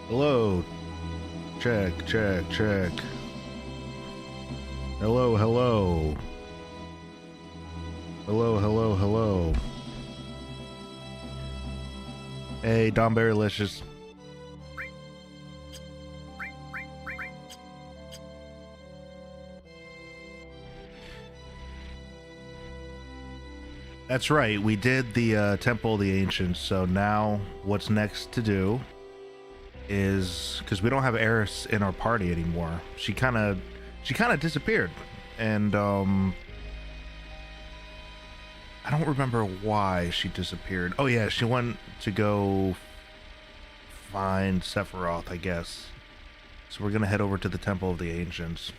Hello. Check, check, check. Hello, hello. Hello, hello, hello. Hey, Donberry Licious. That's right, we did the Temple of the Ancients, so now what's next to do is, because we don't have Eris in our party anymore, she kind of disappeared, and I don't remember why she disappeared. Oh yeah, she went to go find Sephiroth, I guess. So we're gonna head over to the Temple of the Ancients.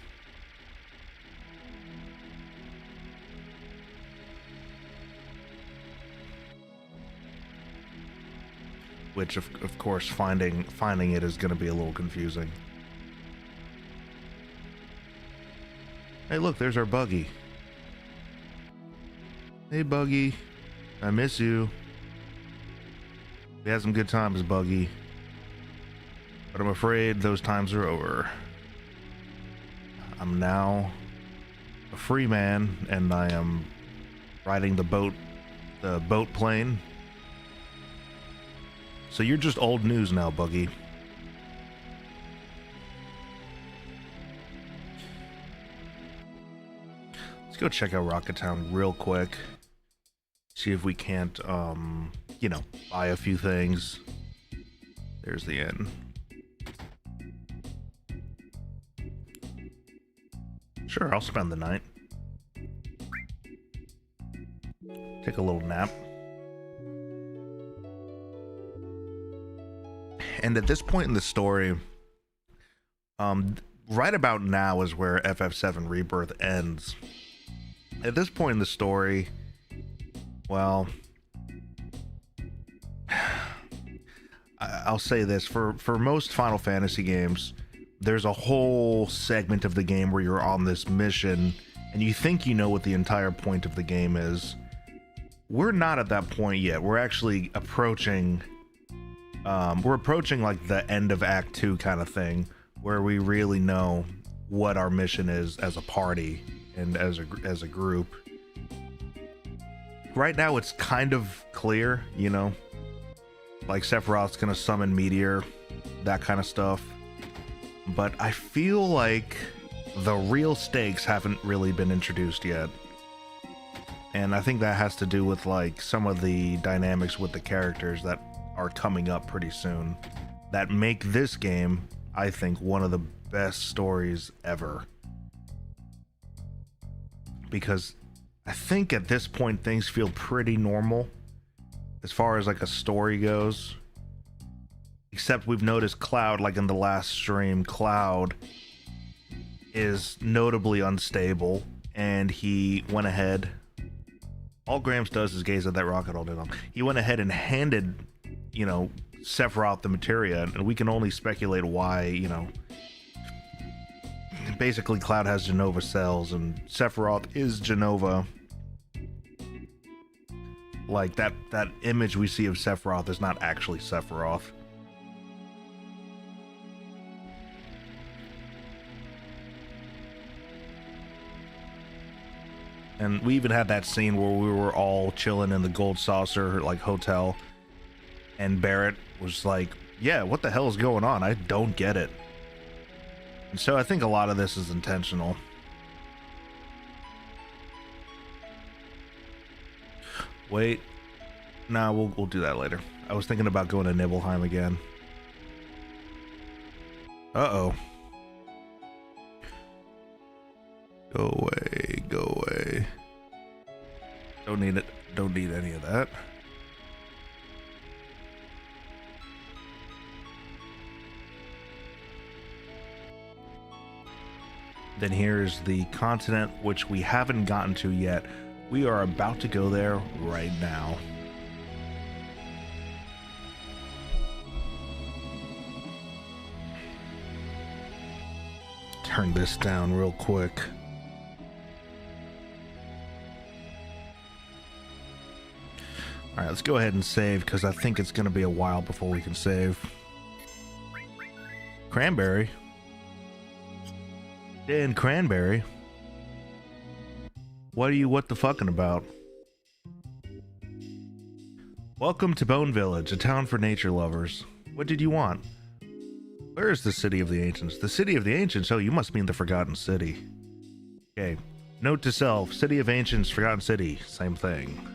Which, of course, finding it is going to be a little confusing. Hey, look, there's our Buggy. Hey, Buggy. I miss you. We had some good times, Buggy. But I'm afraid those times are over. I'm now a free man, and I am riding the boat plane. So you're just old news now, Buggy. Let's go check out Rocket Town real quick. See if we can't, you know, buy a few things. There's the inn. Sure, I'll spend the night. Take a little nap. And at this point in the story, right about now is where FF7 Rebirth ends. At this point in the story, well, I'll say this, for most Final Fantasy games, there's a whole segment of the game where you're on this mission and you think you know what the entire point of the game is. We're not at that point yet. We're actually approaching like the end of Act 2 kind of thing, where we really know what our mission is as a party and as a group. Right now it's kind of clear, you know, like Sephiroth's gonna summon Meteor, that kind of stuff. But I feel like the real stakes haven't really been introduced yet. And I think that has to do with like some of the dynamics with the characters that are coming up pretty soon that make this game, I think, one of the best stories ever. Because I think at this point things feel pretty normal as far as like a story goes. Except we've noticed Cloud, like in the last stream, Cloud is notably unstable, and he went ahead. All Gramps does is gaze at that rocket all day long. He went ahead and handed, you know, Sephiroth the materia, and we can only speculate why, you know. Basically, Cloud has Jenova cells, and Sephiroth is Jenova. Like, that image we see of Sephiroth is not actually Sephiroth. And we even had that scene where we were all chilling in the Gold Saucer, like, hotel, and Barrett was like, yeah, what the hell is going on? I don't get it. And so I think a lot of this is intentional. Wait. Nah, we'll do that later. I was thinking about going to Nibelheim again. Uh-oh. Go away, go away. Don't need it. Don't need any of that. Then here's the continent, which we haven't gotten to yet. We are about to go there right now. Turn this down real quick. Alright, let's go ahead and save, because I think it's going to be a while before we can save. Cranberry. Dan Cranberry. What the fucking about? Welcome to Bone Village, a town for nature lovers. What did you want? Where is the City of the Ancients? The City of the Ancients? Oh, you must mean the Forgotten City. Okay. Note to self, City of Ancients, Forgotten City. Same thing.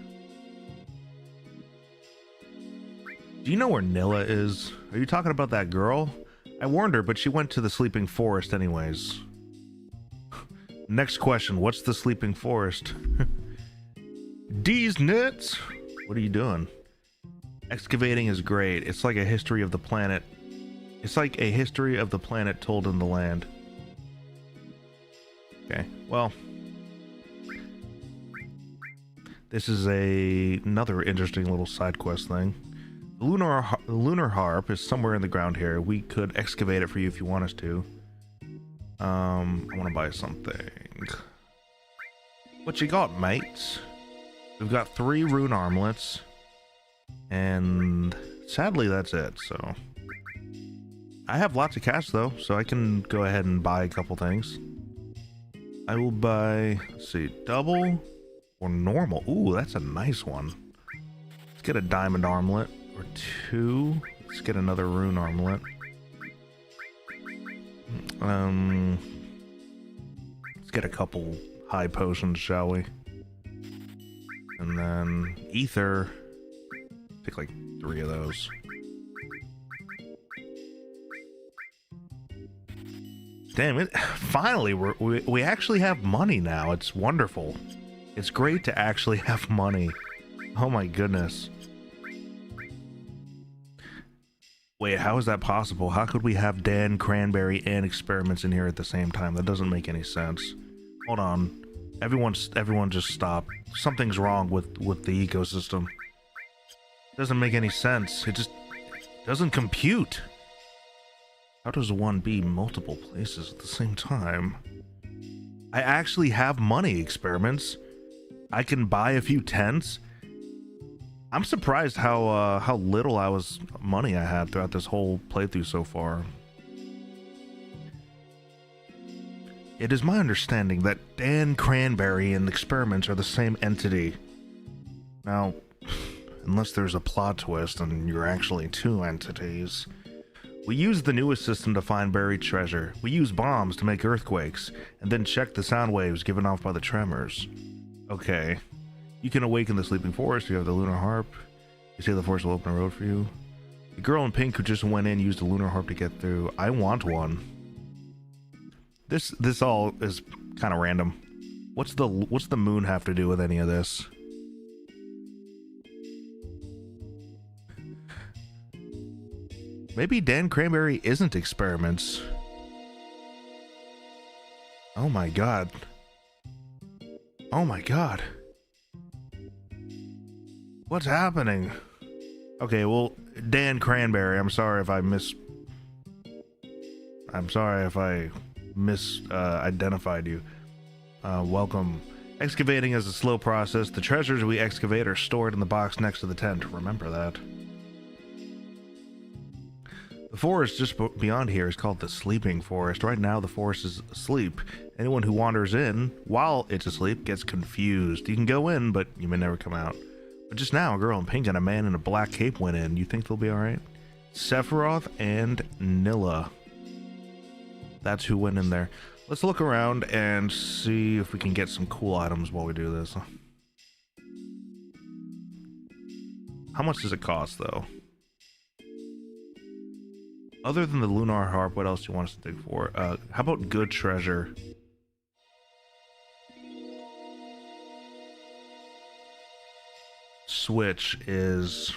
Do you know where Nilla is? Are you talking about that girl? I warned her, but she went to the Sleeping Forest anyways. Next question, what's the Sleeping Forest? D's nuts! What are you doing? Excavating is great. It's like a history of the planet. It's like a history of the planet told in the land. Okay, well. This is another interesting little side quest thing. The lunar harp is somewhere in the ground here. We could excavate it for you if you want us to. I want to buy something. What you got, mates? We've got 3 rune armlets. And sadly, that's it, so. I have lots of cash, though, so I can go ahead and buy a couple things. I will buy, let's see, double or normal. Ooh, that's a nice one. Let's get a diamond armlet or 2. Let's get another rune armlet. Let's get a couple high potions, shall we? And then ether. Take like 3 of those. Damn it! Finally, we actually have money now. It's wonderful. It's great to actually have money. Oh my goodness. Wait, how is that possible? How could we have Dan Cranberry and experiments in here at the same time? That doesn't make any sense. Hold on. Everyone just stop. Something's wrong with the ecosystem. Doesn't make any sense. It just doesn't compute. How does one be multiple places at the same time? I actually have money, experiments. I can buy a few tents. I'm surprised how little money I had throughout this whole playthrough so far. It is my understanding that Dan Cranberry and experiments are the same entity. Now, unless there's a plot twist and you're actually 2 entities. We use the newest system to find buried treasure. We use bombs to make earthquakes, and then check the sound waves given off by the tremors. Okay. You can awaken the sleeping forest. You have the lunar harp. You say the forest will open a road for you. The girl in pink who just went in used the lunar harp to get through. I want one. This all is kind of random. What's the moon have to do with any of this? Maybe Dan Cranberry isn't experiments. Oh my god. Oh my god. What's happening? Okay, well, Dan Cranberry, I'm sorry if I identified you. Welcome. Excavating is a slow process. The treasures we excavate are stored in the box next to the tent. Remember that. The forest just beyond here is called the Sleeping Forest. Right now, the forest is asleep. Anyone who wanders in while it's asleep gets confused. You can go in, but you may never come out. But just now, a girl in pink and a man in a black cape went in. You think they'll be alright? Sephiroth and Nilla. That's who went in there. Let's look around and see if we can get some cool items while we do this. How much does it cost, though? Other than the lunar harp, what else do you want us to dig for? How about good treasure? Switch is...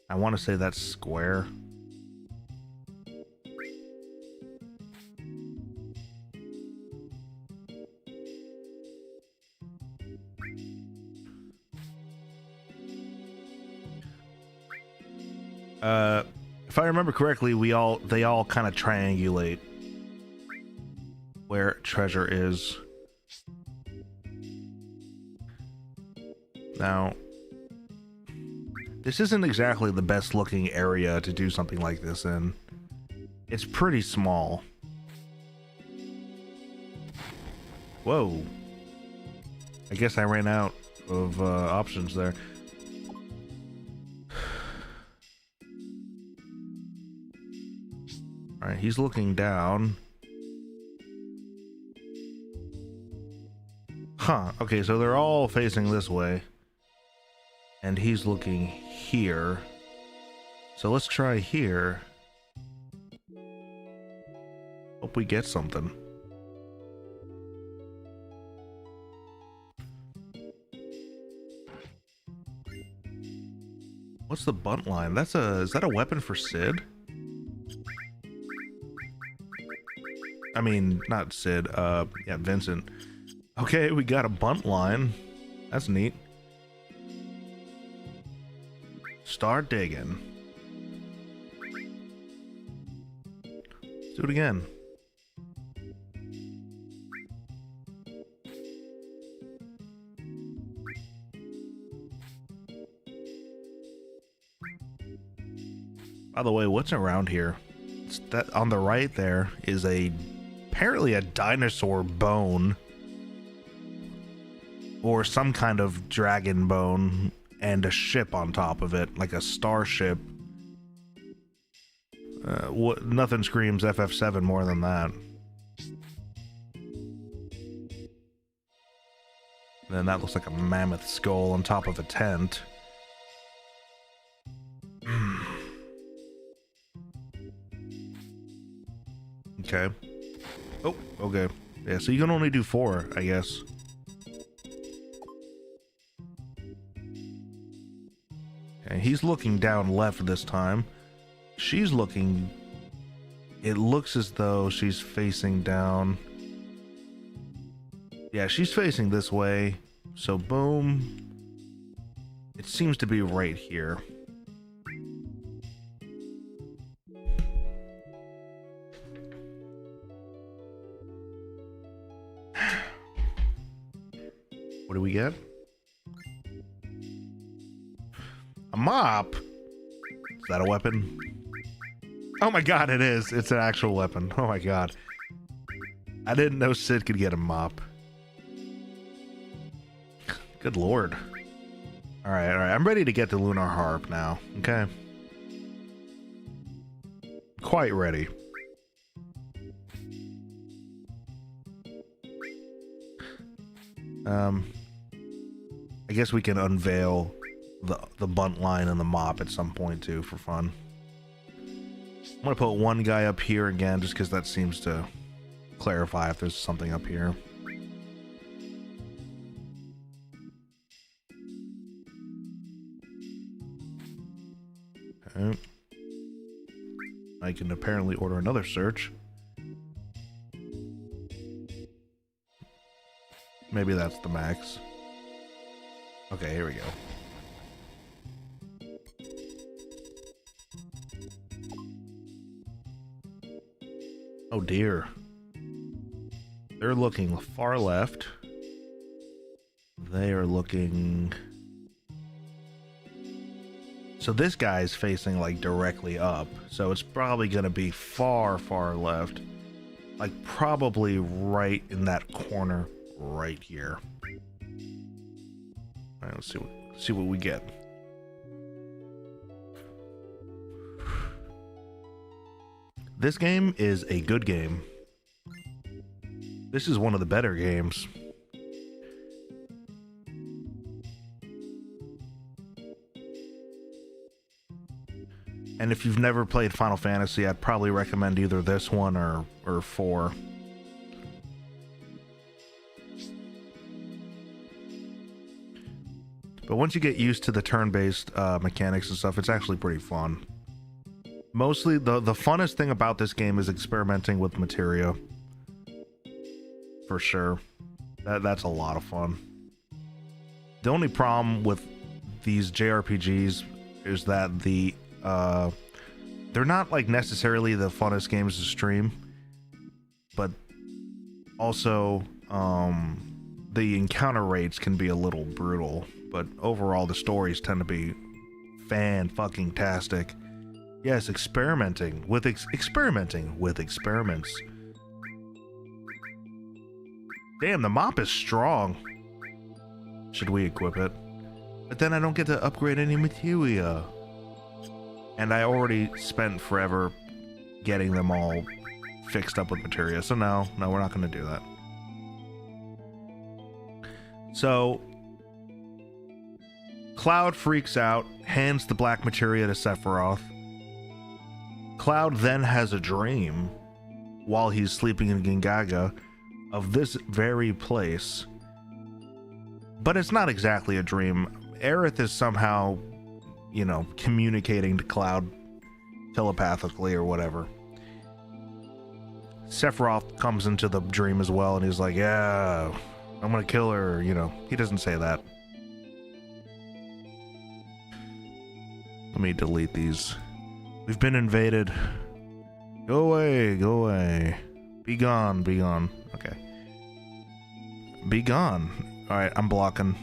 I want to say that's square. If I remember correctly, they all kind of triangulate where treasure is. Now, this isn't exactly the best looking area to do something like this in. It's pretty small. Whoa. I guess I ran out of options there. Alright, he's looking down. Huh, okay, so they're all facing this way. And he's looking here. So let's try here. Hope we get something. What's the bunt line? That's is that a weapon for Sid? I mean, not Sid, yeah, Vincent. Okay, we got a bunt line. That's neat. Start digging. Let's do it again. By the way, what's around here? It's that on the right there is apparently a dinosaur bone or some kind of dragon bone and a ship on top of it, like a starship. Nothing screams FF7 more than that. And then that looks like a mammoth skull on top of a tent. Okay. Oh, okay. Yeah, so you can only do 4, I guess. Okay, he's looking down left this time. She's looking... It looks as though she's facing down. Yeah, she's facing this way. So, boom. It seems to be right here. What do we get? A mop? Is that a weapon? Oh my god, it is. It's an actual weapon. Oh my god. I didn't know Sid could get a mop. Good lord. Alright, alright. I'm ready to get the Lunar Harp now. Okay. Quite ready. I guess we can unveil the bunt line and the mop at some point too for fun. I'm gonna put one guy up here again just because that seems to clarify if there's something up here. Okay. I can apparently order another search. Maybe that's the max. Okay, here we go. Oh dear. They're looking far left. They are looking... So this guy's facing like directly up. So it's probably gonna be far, far left. Like probably right in that corner right here. All right, let's see what we get. This game is a good game. This is one of the better games. And if you've never played Final Fantasy, I'd probably recommend either this one or 4. But once you get used to the turn-based mechanics and stuff, it's actually pretty fun. Mostly, the funnest thing about this game is experimenting with materia. For sure. That's a lot of fun. The only problem with these JRPGs is that they're not like necessarily the funnest games to stream, but also the encounter rates can be a little brutal. But overall, the stories tend to be fan-fucking-tastic. Yes, experimenting with experiments. Damn, the mop is strong. Should we equip it? But then I don't get to upgrade any materia. And I already spent forever getting them all fixed up with materia. So no, we're not going to do that. So Cloud freaks out, hands the black materia to Sephiroth. Cloud then has a dream while he's sleeping in Gingaga of this very place. But it's not exactly a dream. Aerith is somehow, you know, communicating to Cloud telepathically or whatever. Sephiroth comes into the dream as well, and he's like, yeah, I'm gonna kill her, you know. He doesn't say that. Let me delete these. We've been invaded. Go away, go away. Be gone, be gone. Okay. Be gone. Alright, I'm blocking.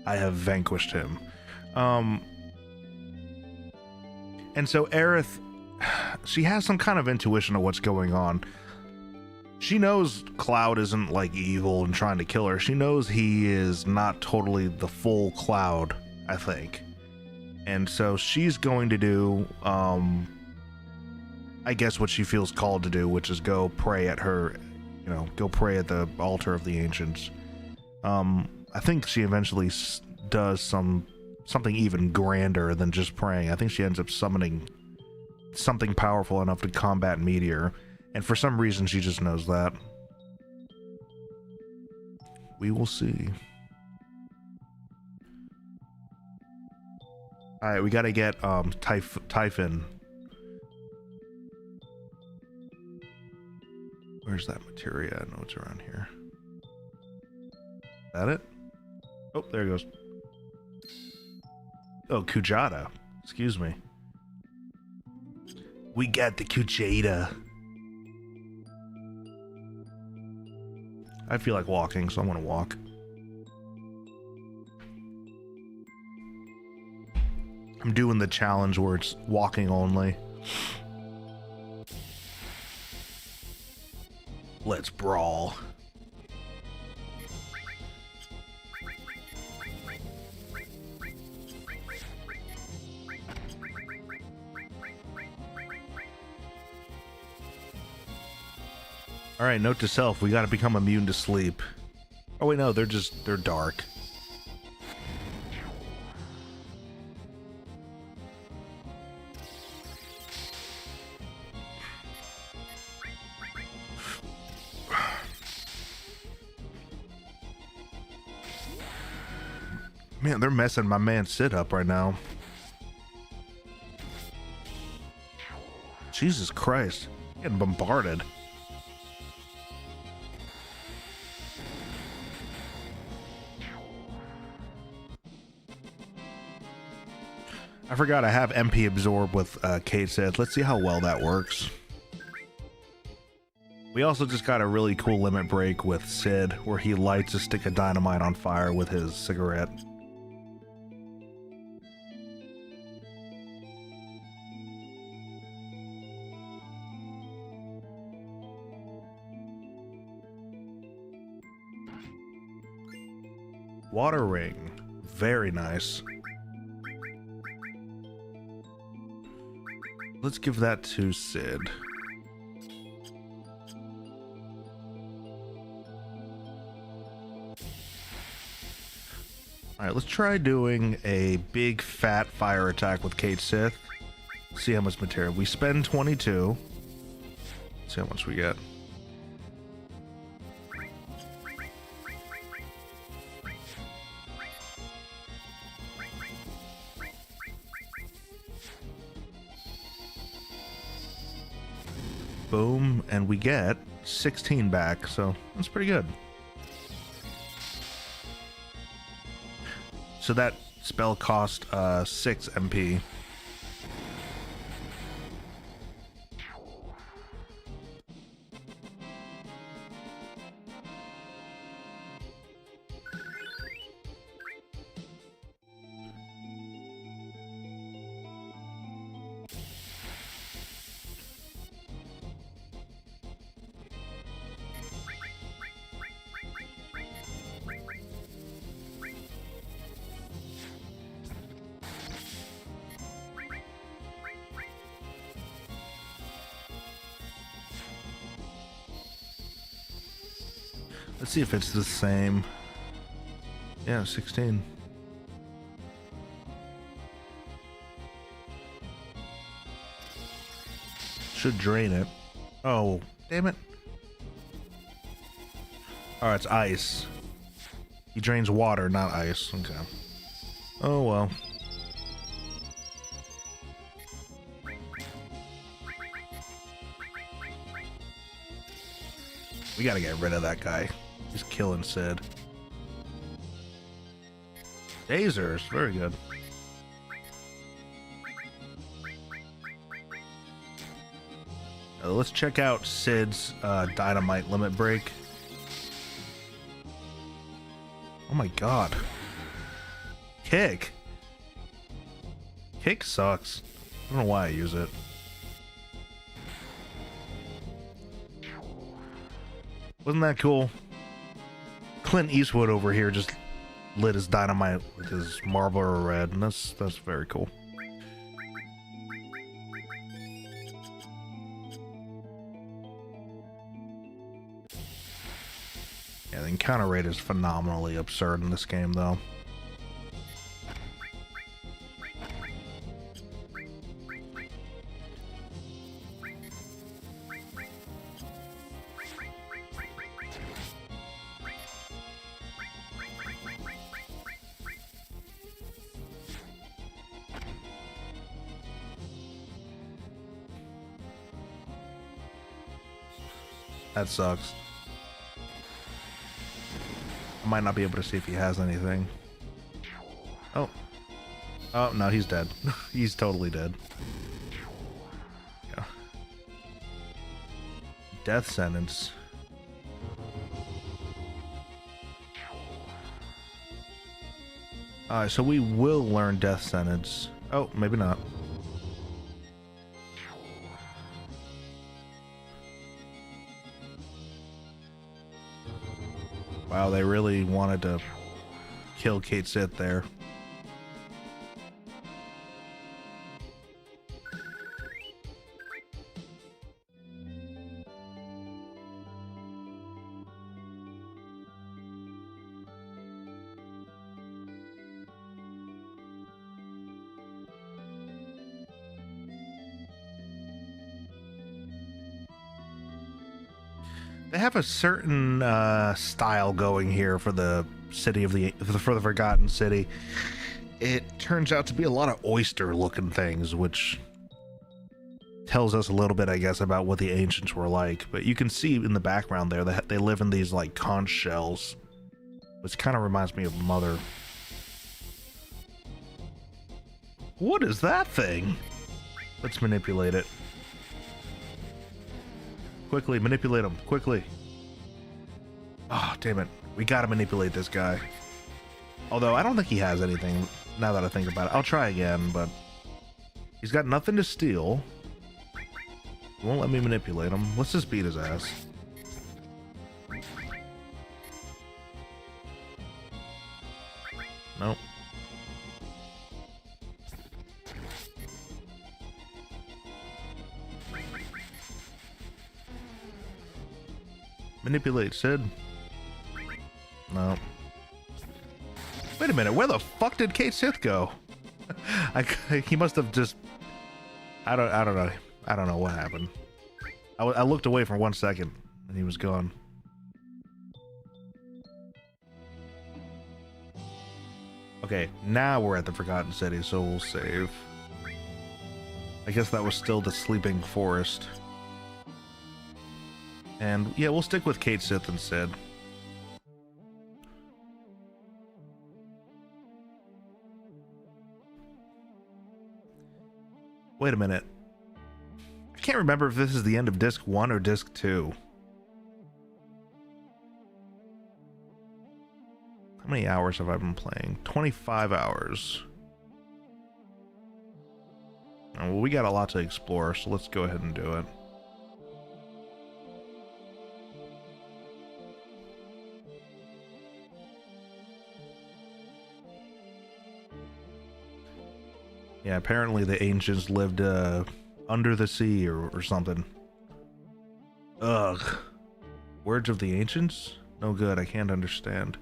I have vanquished him. And so Aerith, she has some kind of intuition of what's going on. She knows Cloud isn't like evil and trying to kill her. She knows he is not totally the full Cloud, I think. And so she's going to do, I guess what she feels called to do, which is go pray at her, you know, go pray at the altar of the ancients. I think she eventually does something even grander than just praying. I think she ends up summoning something powerful enough to combat Meteor. And for some reason, she just knows that. We will see. Alright, we gotta get Typhon. Where's that materia? I know it's around here. Is that it? Oh, there it goes. Oh, Kujata. Excuse me. We got the Kujata. I feel like walking, so I'm gonna walk. I'm doing the challenge where it's walking only. Let's brawl. Alright, note to self, we gotta become immune to sleep. Oh wait, no, they're dark. Man, they're messing my man Sid up right now. Jesus Christ, getting bombarded. I forgot I have MP absorb with Caitsith. Let's see how well that works. We also just got a really cool limit break with Sid, where he lights a stick of dynamite on fire with his cigarette. Water ring. Very nice. Let's give that to Sid. Alright, let's try doing a big fat fire attack with Caitsith. See how much material. We spend 22. See how much we get. Boom, and we get 16 back, so that's pretty good. So that spell cost 6 MP. Let's see if it's the same. Yeah, 16. Should drain it. Oh, damn it. Oh, it's ice. He drains water, not ice. Okay. Oh, well. We gotta get rid of that guy. He's killing Sid. Tasers, very good. Let's check out Sid's dynamite limit break. Oh my god. Kick. Kick sucks. I don't know why I use it. Wasn't that cool? Clint Eastwood over here just lit his dynamite with his Marlboro Red, and that's very cool. Yeah, the encounter rate is phenomenally absurd in this game, though. That sucks. I might not be able to see if he has anything. Oh. Oh, no, he's dead. He's totally dead. Yeah. Death sentence. Alright, so we will learn death sentence. Oh, maybe not. Wow, they really wanted to kill Caitsith there. They have a certain style going here for the city of for the Forgotten City. It turns out to be a lot of oyster-looking things, which tells us a little bit, I guess, about what the ancients were like. But you can see in the background there that they live in these like conch shells, which kind of reminds me of Mother. What is that thing? Let's manipulate it. Quickly, manipulate him. Quickly. Oh, damn it. We gotta manipulate this guy. Although, I don't think he has anything, now that I think about it. I'll try again, but... he's got nothing to steal. He won't let me manipulate him. Let's just beat his ass. Nope. Manipulate Sid. No. Wait a minute, where the fuck did Caitsith go? He must have just... I don't know. I don't know what happened. I looked away for 1 second and he was gone. Okay, now we're at the Forgotten City, so we'll save. I guess that was still the Sleeping Forest. And yeah, we'll stick with Caitsith instead. Wait a minute. I can't remember if this is the end of Disc 1 or Disc 2. How many hours have I been playing? 25 hours. Oh, well, we got a lot to explore, so let's go ahead and do it. Yeah, apparently the ancients lived under the sea or something. Ugh. Words of the Ancients? No good, I can't understand.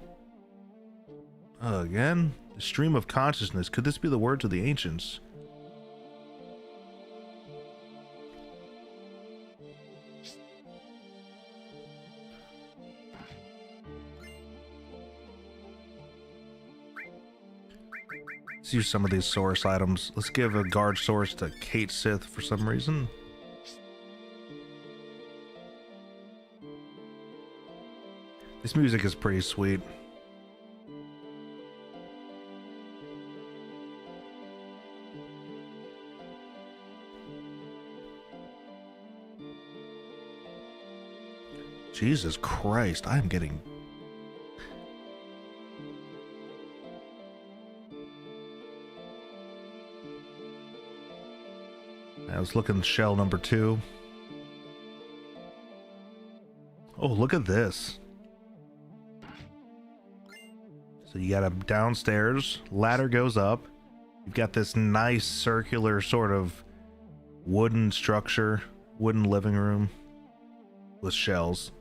Again? The stream of consciousness. Could this be the words of the ancients? Let's use some of these source items. Let's give a guard source to Caitsith for some reason. This music is pretty sweet. Jesus Christ, I am getting... I was looking shell number 2. Oh, look at this. So you got a downstairs, ladder goes up. You've got this nice circular sort of wooden structure, wooden living room with shells.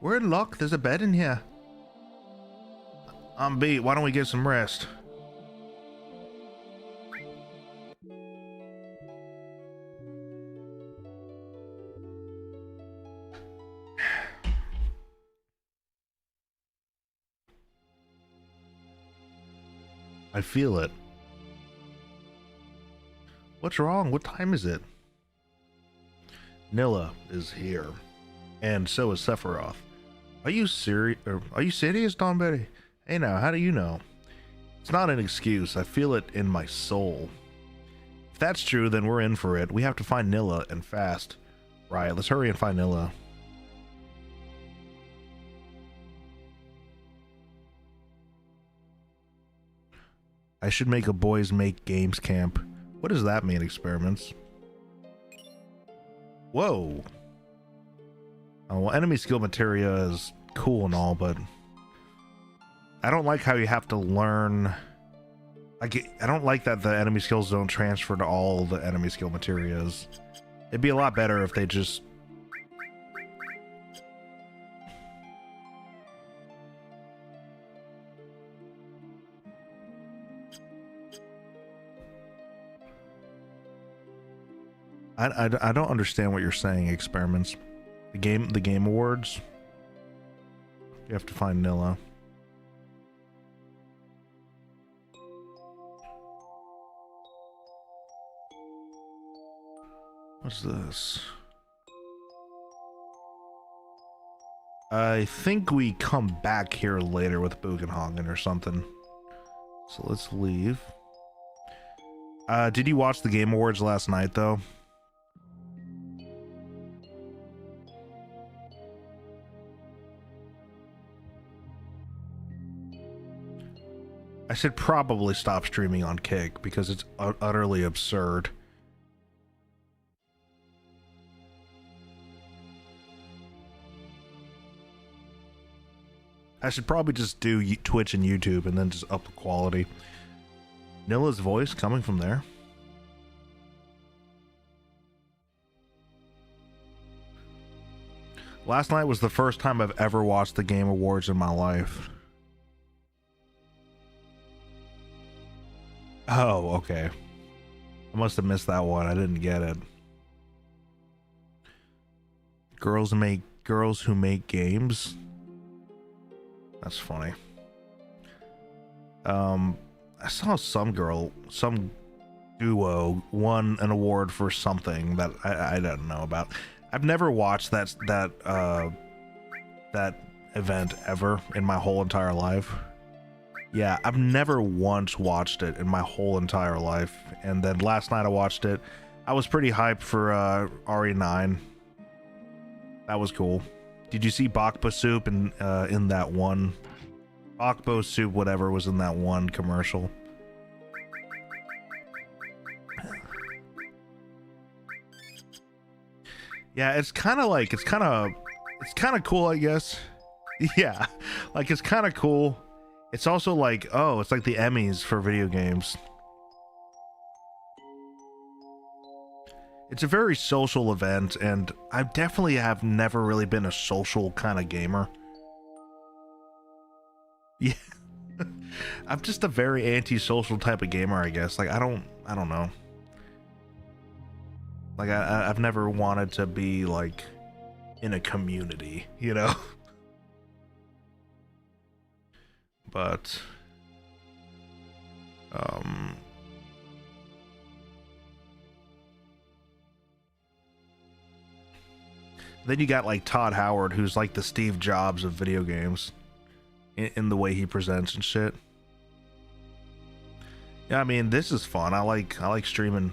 We're in luck. There's a bed in here. I'm beat. Why don't we get some rest? I feel it. What's wrong? What time is it? Nilla is here. And so is Sephiroth. Are you serious? Are you serious, Donberry? Hey now, how do you know? It's not an excuse. I feel it in my soul. If that's true, then we're in for it. We have to find Nilla and fast. Right, let's hurry and find Nilla. I should make a boys make games camp. What does that mean, experiments? Whoa. Oh, well, enemy skill materia is cool and all, but I don't like how you have to learn. Like, I don't like that the enemy skills don't transfer to all the enemy skill materias. It'd be a lot better if they just... I don't understand what you're saying, experiments. The game awards. You have to find Nilla. What's this? I think we come back here later with Bugenhagen or something. So let's leave. Did you watch the Game Awards last night though? I should probably stop streaming on Kick because it's utterly absurd. I should probably just do Twitch and YouTube and then just up the quality. Nilla's voice coming from there. Last night was the first time I've ever watched the Game Awards in my life. Oh, okay. I must have missed that one. I didn't get it. Girls who make games. That's funny. I saw some duo won an award for something that I don't know about. I've never watched that event ever in my whole entire life. Yeah, I've never once watched it in my whole entire life. And then last night I watched it. I was pretty hyped for RE9. That was cool. Did you see Bakba Soup in that one? Bakbo Soup, whatever, was in that one commercial. Yeah, it's kind of cool, I guess. Yeah, like it's kind of cool. It's also like, oh, it's like the Emmys for video games. It's a very social event, and I definitely have never really been a social kind of gamer. Yeah. I'm just a very antisocial type of gamer, I guess. Like, I don't know. Like, I've never wanted to be, like, in a community, you know? But, then you got, like, Todd Howard, who's, like, the Steve Jobs of video games in the way he presents and shit. Yeah, I mean, this is fun. I like streaming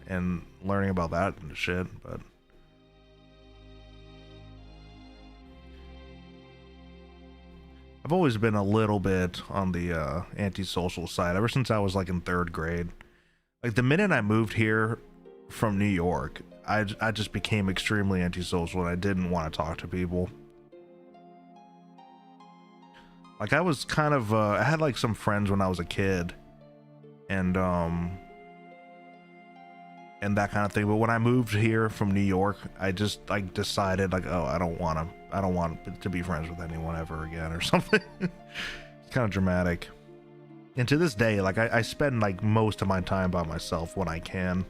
and learning about that and shit, but I've always been a little bit on the antisocial side ever since I was like in 3rd grade. Like the minute I moved here from New York, I just became extremely antisocial and I didn't want to talk to people. Like I was kind of I had like some friends when I was a kid and that kind of thing, but when I moved here from New York, I just like decided like, oh, I don't want to be friends with anyone ever again or something. It's kind of dramatic. And to this day, like I spend like most of my time by myself when I can.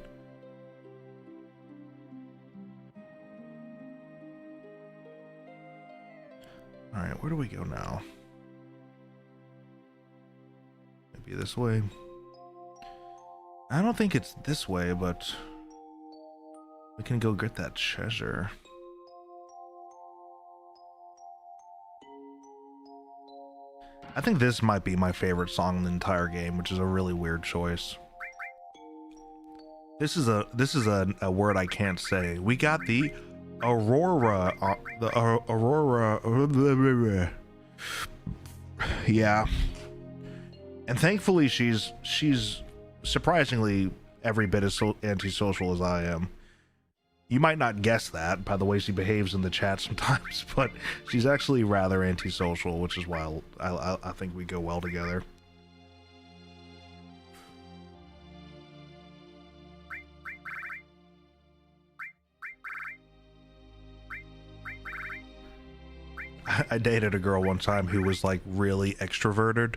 All right, where do we go now? Maybe this way. I don't think it's this way, but we can go get that treasure. I think this might be my favorite song in the entire game, which is a really weird choice. This is a word I can't say. We got the Aurora, Aurora. Yeah. And thankfully she's surprisingly every bit as antisocial as I am. You might not guess that by the way she behaves in the chat sometimes, but she's actually rather antisocial, which is why I think we go well together. I dated a girl one time who was like really extroverted.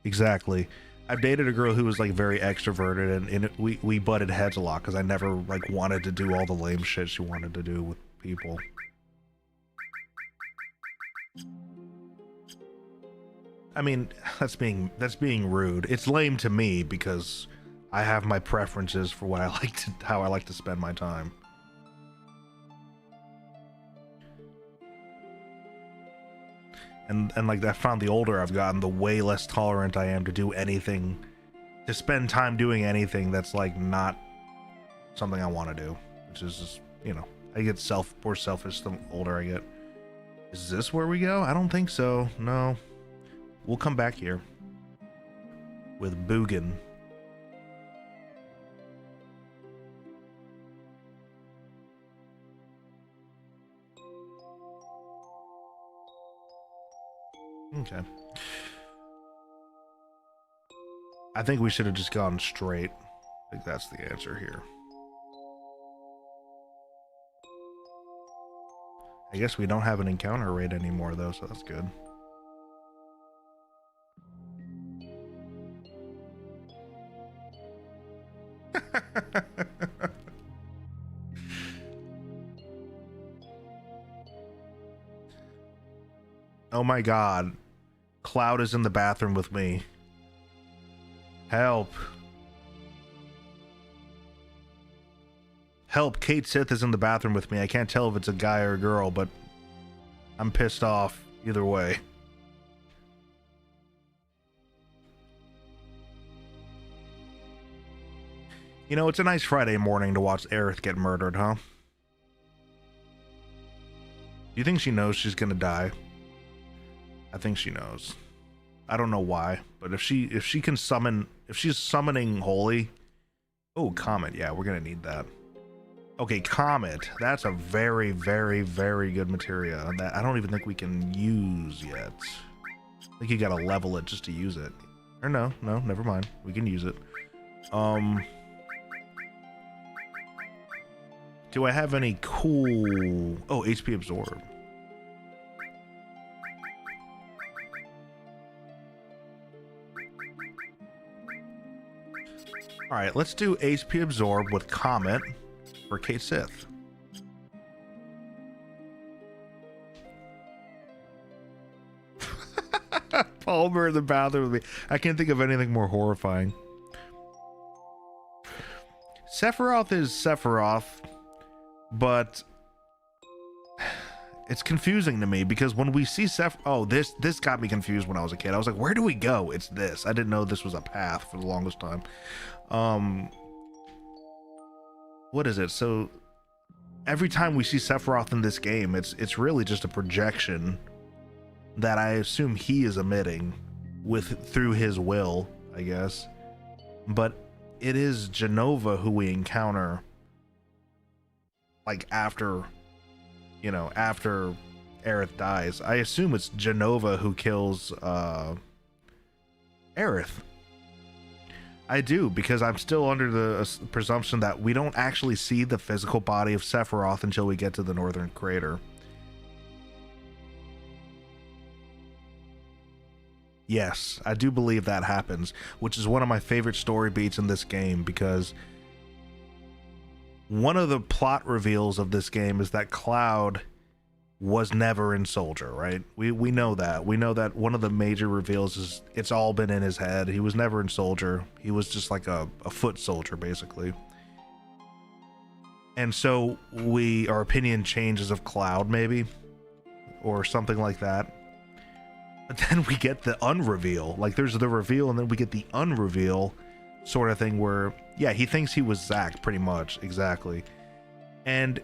Exactly. I've dated a girl who was like very extroverted, and we butted heads a lot because I never like wanted to do all the lame shit she wanted to do with people. I mean, that's being rude. It's lame to me because I have my preferences for what how I like to spend my time. And like I found the older I've gotten, the way less tolerant I am to do anything, to spend time doing anything that's like not something I want to do, which is just, you know, I get more selfish the older I get. Is this where we go? I don't think so. No, we'll come back here with Boogan. Okay. I think we should have just gone straight. I think that's the answer here. I guess we don't have an encounter rate anymore though, so that's good. Oh my god. Cloud is in the bathroom with me. Help. Help, Caitsith is in the bathroom with me. I can't tell if it's a guy or a girl, but I'm pissed off either way. You know, it's a nice Friday morning to watch Aerith get murdered, huh? Do you think she knows she's gonna die? I think she knows. I don't know why, but if she can summon, if she's summoning Holy, oh, Comet, yeah, we're gonna need that. Okay, Comet, that's a very, very, very good materia that I don't even think we can use yet. I think you gotta level it just to use it. Or no, never mind. We can use it. Do I have any cool... Oh, HP Absorb. Alright, let's do HP Absorb with Comet for Caitsith. Palmer in the bathroom with me. I can't think of anything more horrifying. Sephiroth is Sephiroth, but it's confusing to me because when we see this got me confused when I was a kid. I was like, where do we go? It's this. I didn't know this was a path for the longest time. What is it? So every time we see Sephiroth in this game, it's really just a projection that I assume he is emitting through his will, I guess. But it is Jenova who we encounter, like, after Aerith dies. I assume it's Jenova who kills Aerith. I do, because I'm still under the presumption that we don't actually see the physical body of Sephiroth until we get to the Northern Crater. Yes, I do believe that happens, which is one of my favorite story beats in this game, because one of the plot reveals of this game is that Cloud was never in Soldier, right? We know that. We know that one of the major reveals is it's all been in his head. He was never in Soldier. He was just like a foot soldier, basically. And so our opinion changes of Cloud, maybe, or something like that. But then we get the unreveal. Like, there's the reveal, and then we get the unreveal sort of thing where, yeah, he thinks he was Zack, pretty much, exactly. And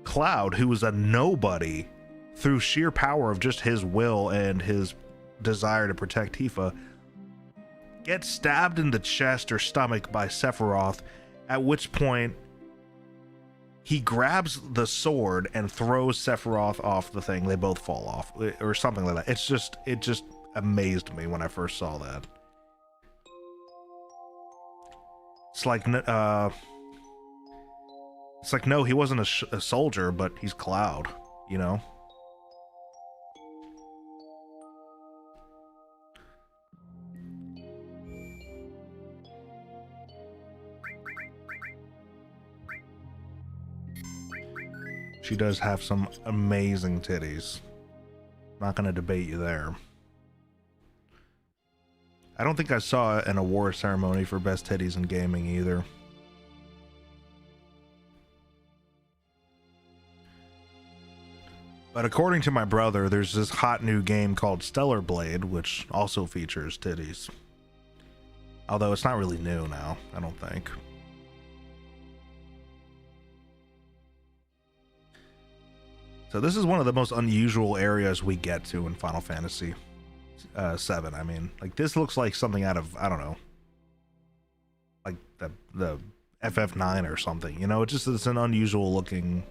Cloud, who was a nobody, through sheer power of just his will and his desire to protect Tifa, gets stabbed in the chest or stomach by Sephiroth, at which point he grabs the sword and throws Sephiroth off the thing. They both fall off, or something like that. It just amazed me when I first saw that. It's like, no, he wasn't a soldier, but he's Cloud, you know? She does have some amazing titties. Not gonna debate you there. I don't think I saw an award ceremony for best titties in gaming either. But according to my brother, there's this hot new game called Stellar Blade, which also features titties. Although it's not really new now, I don't think. So this is one of the most unusual areas we get to in Final Fantasy VII. I mean, like, this looks like something out of, I don't know, like the FF9 or something. You know, it's an unusual looking.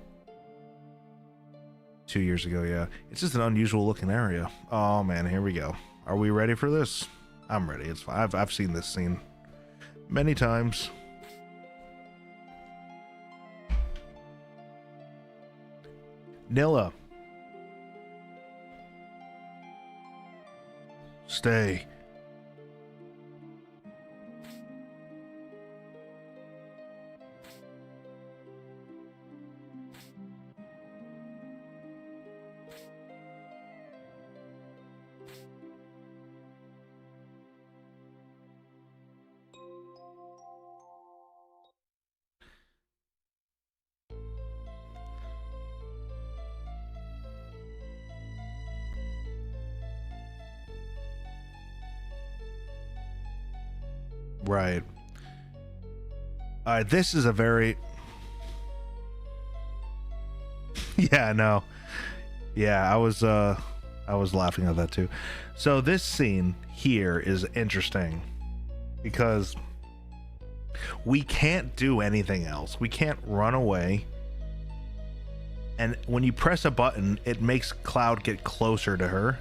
2 years ago, yeah. It's just an unusual looking area. Oh man, here we go. Are we ready for this? I'm ready. It's fine. I've seen this scene many times. Nilla. Stay. Right. This is a very... Yeah, I know. Yeah, I was laughing at that too. So this scene here is interesting because we can't do anything else. We can't run away. And when you press a button, it makes Cloud get closer to her.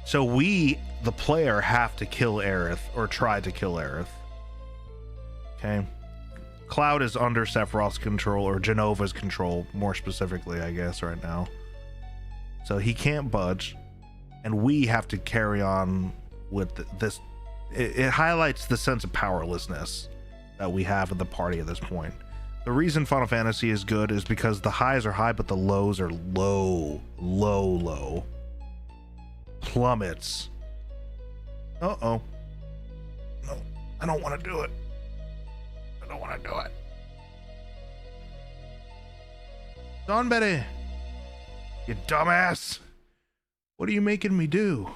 So we, the player, have to kill Aerith, or try to kill Aerith. Okay? Cloud is under Sephiroth's control, or Jenova's control, more specifically, I guess, right now. So he can't budge, and we have to carry on with this. It highlights the sense of powerlessness that we have in the party at this point. The reason Final Fantasy is good is because the highs are high, but the lows are low. Plummets. Uh-oh. No, I don't want to do it. I don't want to do it. Donberry, you dumbass. What are you making me do?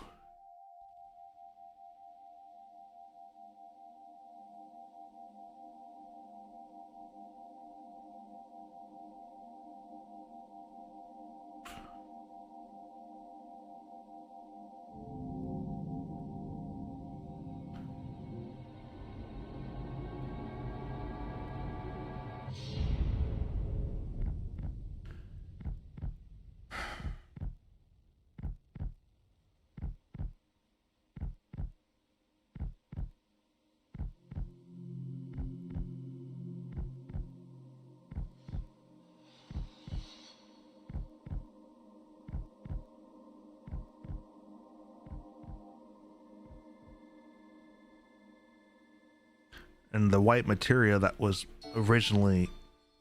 And the white materia that was originally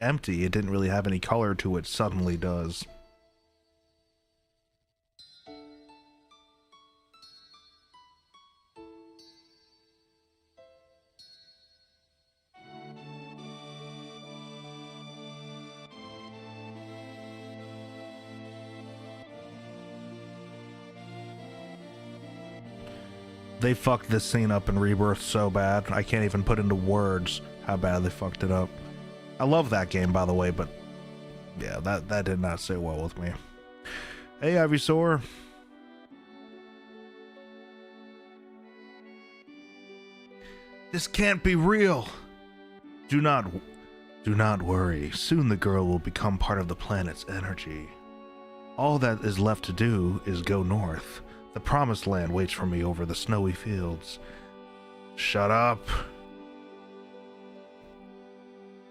empty, it didn't really have any color to it, suddenly does. They fucked this scene up in Rebirth so bad, I can't even put into words how bad they fucked it up. I love that game, by the way, but yeah, that did not sit well with me. Hey, Ivysaur. This can't be real. Do not worry. Soon the girl will become part of the planet's energy. All that is left to do is go north. The promised land waits for me over the snowy fields. Shut up.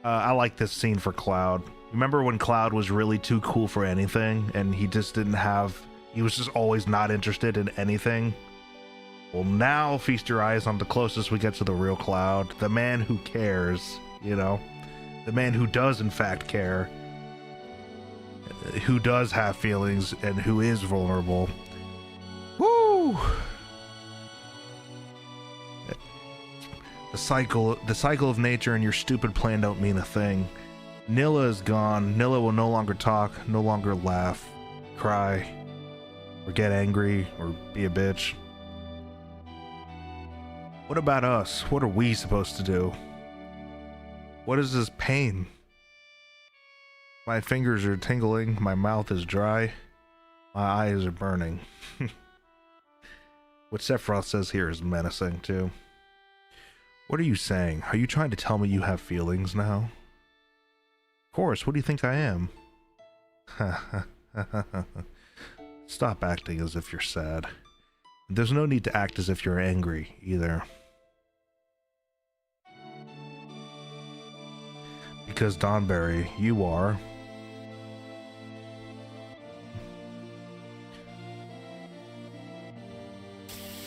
I like this scene for Cloud. Remember when Cloud was really too cool for anything and he just didn't have... He was just always not interested in anything? Well, now feast your eyes on the closest we get to the real Cloud. The man who cares, you know? The man who does in fact care. Who does have feelings and who is vulnerable. Woo! The cycle of nature and your stupid plan don't mean a thing. Nilla is gone. Nilla will no longer talk, no longer laugh, cry, or get angry, or be a bitch. What about us? What are we supposed to do? What is this pain? My fingers are tingling, my mouth is dry, my eyes are burning. What Sephiroth says here is menacing, too. What are you saying? Are you trying to tell me you have feelings now? Of course, what do you think I am? Stop acting as if you're sad. There's no need to act as if you're angry, either. Because, Donberry, you are...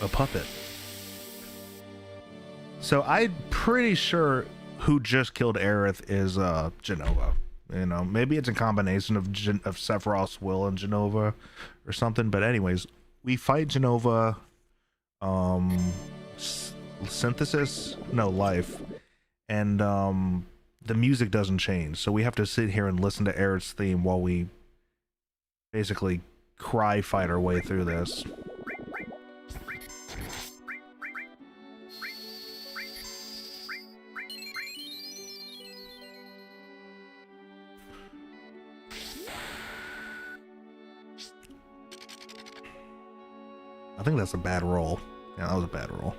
a puppet. So I'm pretty sure who just killed Aerith is Jenova. You know, maybe it's a combination of Sephiroth's will and Jenova or something. But anyways, we fight Jenova. Synthesis? No, life. And the music doesn't change. So we have to sit here and listen to Aerith's theme while we basically cry fight our way through this. I think that's a bad roll. Yeah, that was a bad roll.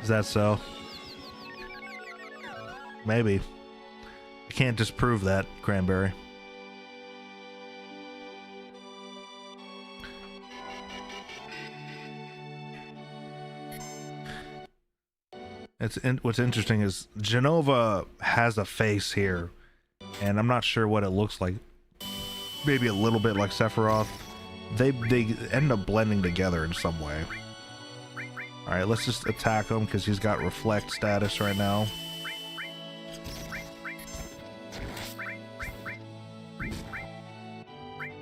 Is that so? Maybe. I can't disprove that, Cranberry. What's interesting is Genova has a face here, and I'm not sure what it looks like. Maybe a little bit like Sephiroth. They end up blending together in some way. All right, let's just attack him because he's got reflect status right now.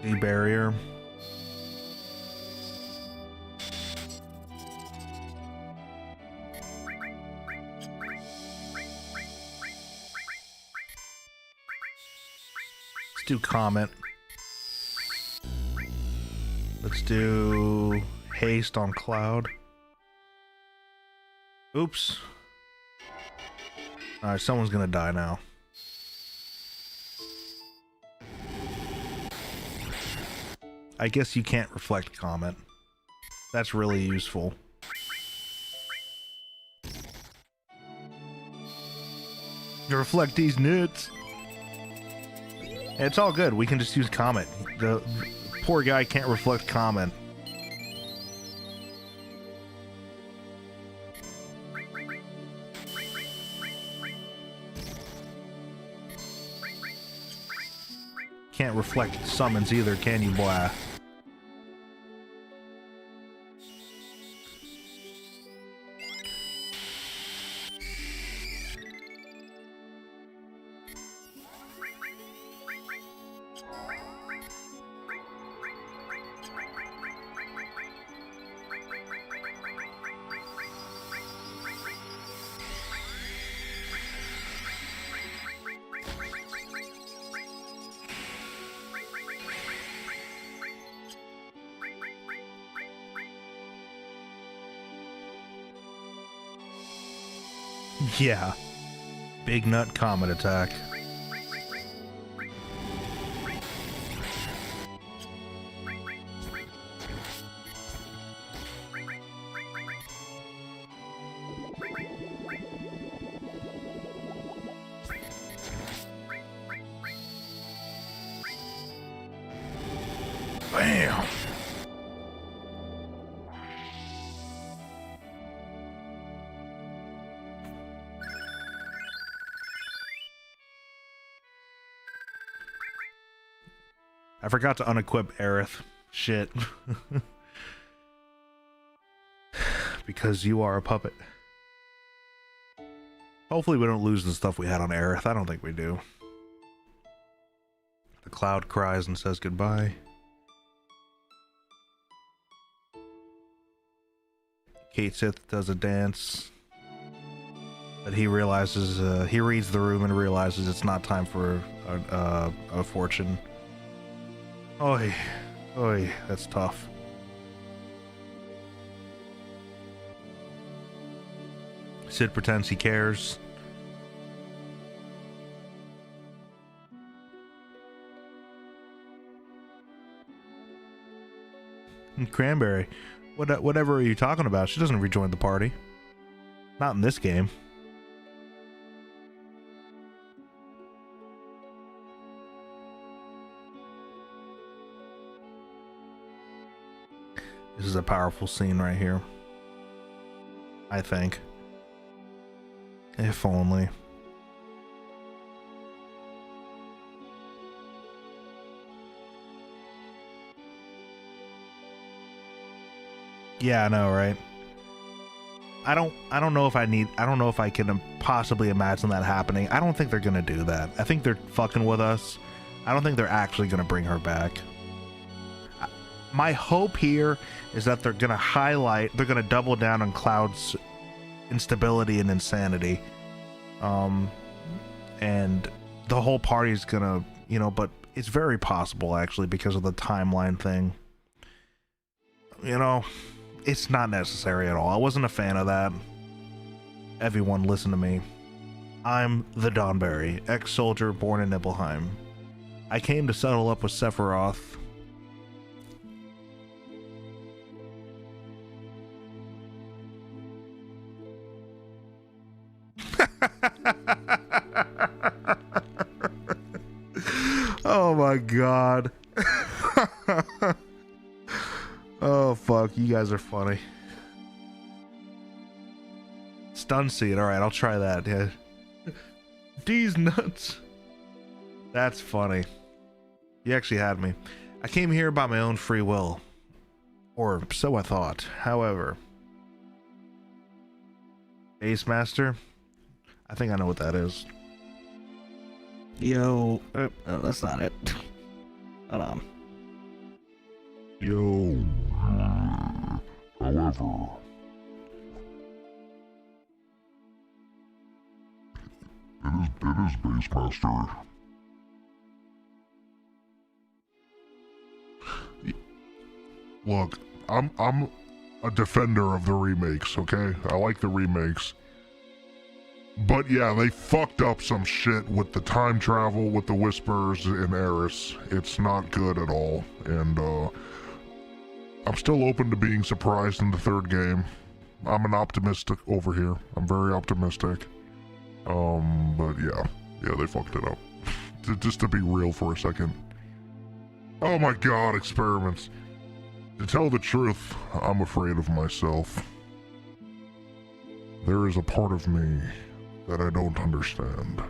The barrier. Let's do Comet. Let's do haste on Cloud. Oops. Alright, someone's gonna die now. I guess you can't reflect Comet. That's really useful. You reflect these nuts. It's all good. We can just use Comet. The poor guy can't reflect Comet. Can't reflect summons either, can you, boy? Yeah. Big nut comet attack. Bam. I forgot to unequip Aerith. Shit. Because you are a puppet. Hopefully we don't lose the stuff we had on Aerith. I don't think we do. The cloud cries and says goodbye. Caitsith does a dance. But he realizes, he reads the room and realizes it's not time for a fortune. Oi, oi, that's tough. Sid pretends he cares. And Cranberry, whatever are you talking about? She doesn't rejoin the party. Not in this game. This is a powerful scene right here. I think. If only. Yeah, I know, right? I don't know if I can possibly imagine that happening. I don't think they're gonna do that. I think they're fucking with us. I don't think they're actually gonna bring her back. My hope here is that they're gonna double down on Cloud's instability and insanity. And the whole party's gonna, you know, but it's very possible actually because of the timeline thing. You know, it's not necessary at all. I wasn't a fan of that. Everyone listen to me. I'm the Donberry, ex-soldier born in Nibelheim. I came to settle up with Sephiroth. Oh my god. Oh fuck, you guys are funny. Stun seed. All right, I'll try that. Yeah. D's nuts. That's funny. You actually had me. I came here by my own free will. Or so I thought. However, Ace Master? I think I know what that is. Yo, that's not it. Hold on. Yo, however, it is Base Master. Look, I'm a defender of the remakes, okay? I like the remakes. But yeah, they fucked up some shit with the time travel, with the Whispers and Eris. It's not good at all, and I'm still open to being surprised in the third game. I'm an optimist over here. I'm very optimistic. But yeah, they fucked it up. Just to be real for a second. Oh my god, experiments. To tell the truth, I'm afraid of myself. There is a part of me that I don't understand.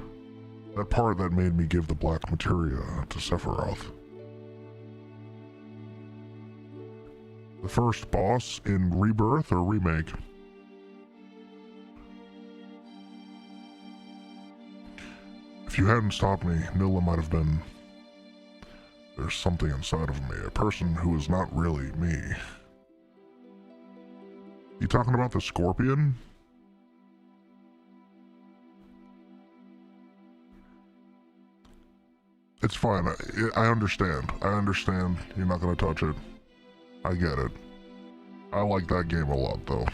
That part that made me give the black materia to Sephiroth. The first boss in Rebirth or Remake? If you hadn't stopped me, Nilla might have been... There's something inside of me, a person who is not really me. You talking about the scorpion? It's fine. I understand. I understand. You're not gonna touch it. I get it. I like that game a lot, though.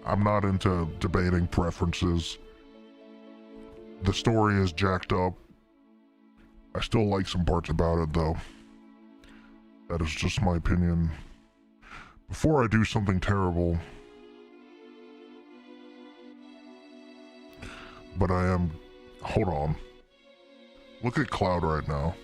I'm not into debating preferences. The story is jacked up. I still like some parts about it, though. That is just my opinion. Before I do something terrible... But I am... Hold on. Look at Cloud right now.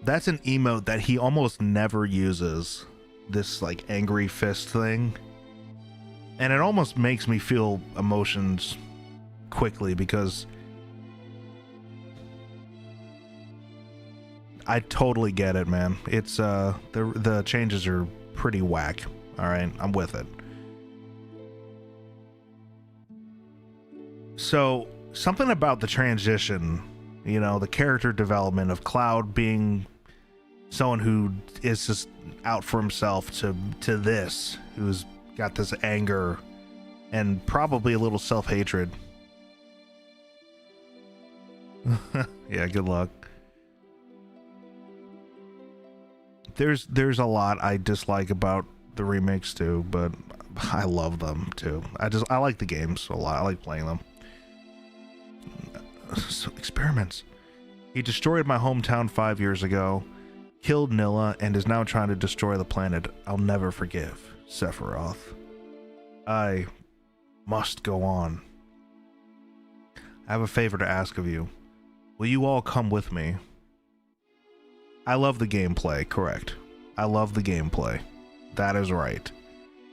That's an emote that he almost never uses. This like angry fist thing. And it almost makes me feel emotions quickly because I totally get it, man. It's the changes are pretty whack. All right, I'm with it. So something about the transition, you know, the character development of Cloud being someone who is just out for himself to this, who's got this anger and probably a little self-hatred. Yeah, good luck. There's a lot I dislike about the remakes too, but I love them too. I like the games a lot. I like playing them. So, experiments. He destroyed my hometown 5 years ago, killed Nilla, and is now trying to destroy the planet. I'll never forgive, Sephiroth. I must go on. I have a favor to ask of you. Will you all come with me? I love the gameplay, correct. I love the gameplay. That is right.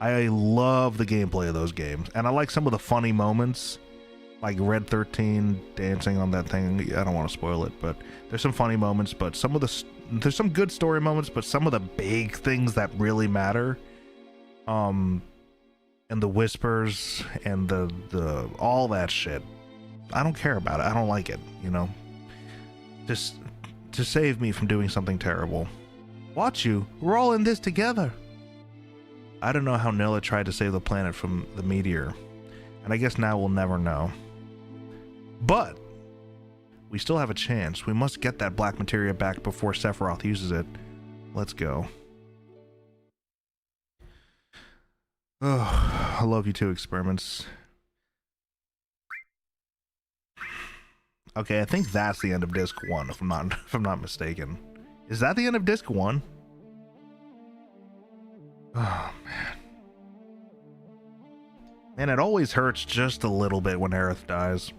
I love the gameplay of those games. And I like some of the funny moments, like Red 13 dancing on that thing. I don't want to spoil it, but there's some funny moments, but there's some good story moments, but some of the big things that really matter, and the whispers and the all that shit, I don't care about it. I don't like it, you know? Just to save me from doing something terrible. Watch you. We're all in this together. I don't know how Nilla tried to save the planet from the meteor, and I guess now we'll never know. But we still have a chance. We must get that black materia back before Sephiroth uses it. Let's go. Oh, I love you too, experiments. Okay, I think that's the end of disc 1, if I'm not mistaken. Is that the end of disc 1? Oh man. Man, it always hurts just a little bit when Aerith dies.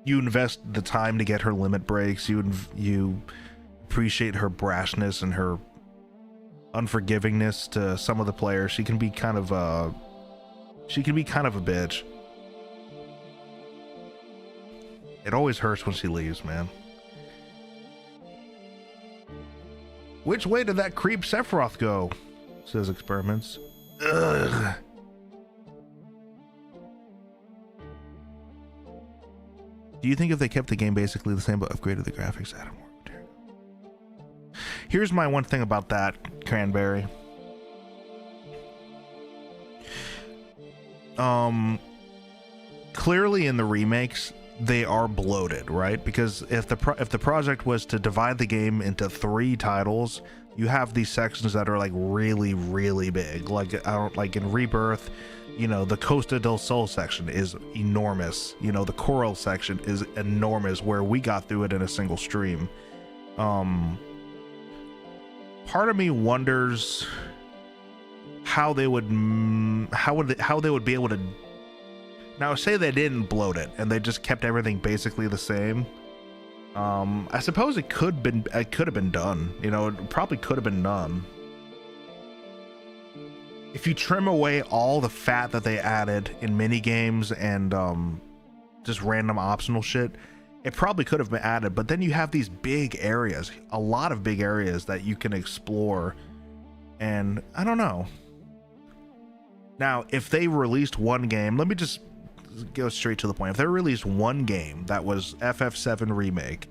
you invest the time to get her limit breaks. You appreciate her brashness and her unforgivingness to some of the players. She can be kind of a bitch. It always hurts when she leaves, man. Which way did that creep Sephiroth go? Says Experiments. Ugh. Do you think if they kept the game basically the same but upgraded the graphics, added more material? Here's my one thing about that, Cranberry. Clearly in the remakes, they are bloated, right? Because if the project was to divide the game into 3 titles, you have these sections that are like really, really big. Like in Rebirth, you know, the Costa del Sol section is enormous. You know, the Coral section is enormous, where we got through it in a single stream. Part of me wonders how they would be able to. Now, say they didn't bloat it and they just kept everything basically the same. I suppose it could have been done. You know, it probably could have been done. If you trim away all the fat that they added in mini games and just random optional shit, it probably could have been added. But then you have these big areas, a lot of big areas that you can explore, and I don't know. Now, if they released one game, let me just go straight to the point. If they released one game that was FF7 remake,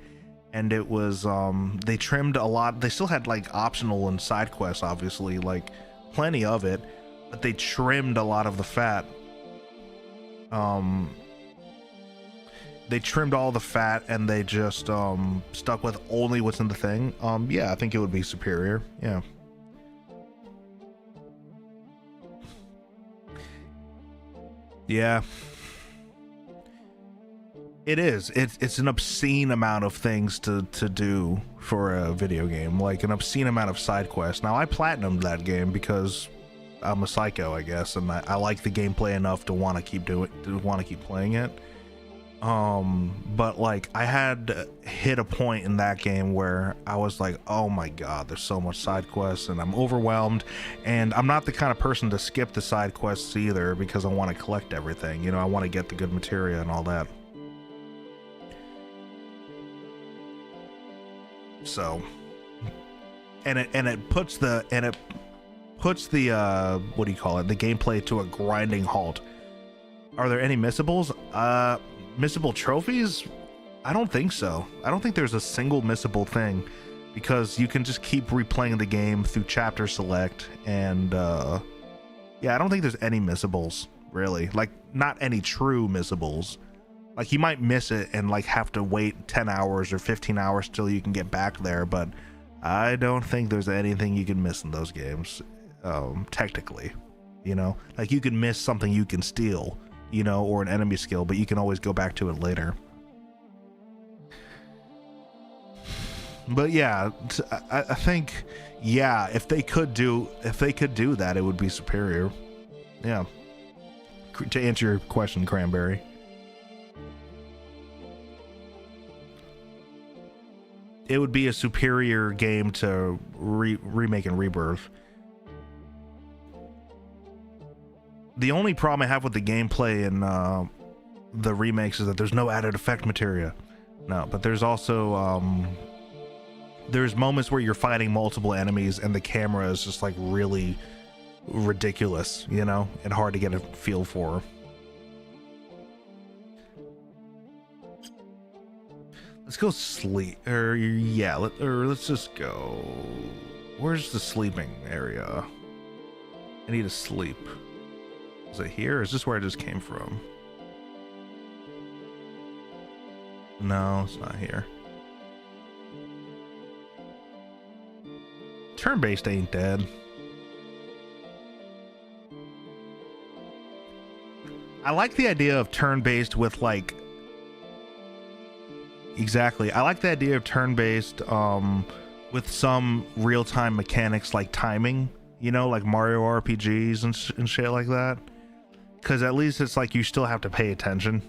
and it was they trimmed a lot, they still had like optional and side quests, obviously, like plenty of it, but they trimmed a lot of the fat. They trimmed all the fat and they just stuck with only what's in the thing. Yeah, I think it would be superior. Yeah. Yeah. It is. It's an obscene amount of things to do for a video game, like an obscene amount of side quests. Now, I platinumed that game because I'm a psycho, I guess, and I like the gameplay enough to want to keep playing it. But like I had hit a point in that game where I was like, oh my god, there's so much side quests and I'm overwhelmed, and I'm not the kind of person to skip the side quests either because I want to collect everything, you know, I want to get the good materia and all that. So, and it puts the what do you call it, the gameplay to a grinding halt. Are there any missables? Missable trophies? I don't think so. I don't think there's a single missable thing, because you can just keep replaying the game through chapter select, and yeah, I don't think there's any missables, really. Like, not any true missables. Like, you might miss it and like have to wait 10 hours or 15 hours till you can get back there, but I don't think there's anything you can miss in those games, technically. You know, like you can miss something you can steal, you know, or an enemy skill, but you can always go back to it later. But yeah, I think, yeah, if they could do that, it would be superior. Yeah. To answer your question, Cranberry. It would be a superior game to remake and Rebirth. The only problem I have with the gameplay in the remakes is that there's no added effect materia. No, but there's also there's moments where you're fighting multiple enemies and the camera is just like really ridiculous, you know, and hard to get a feel for. Let's go sleep, or yeah, let's just go. Where's the sleeping area? I need to sleep. Is it here? Or is this where I just came from? No, it's not here. Turn-based ain't dead. I like the idea of turn-based with like... Exactly. I like the idea of turn-based with some real-time mechanics like timing, you know, like Mario RPGs and shit like that. Because at least it's like you still have to pay attention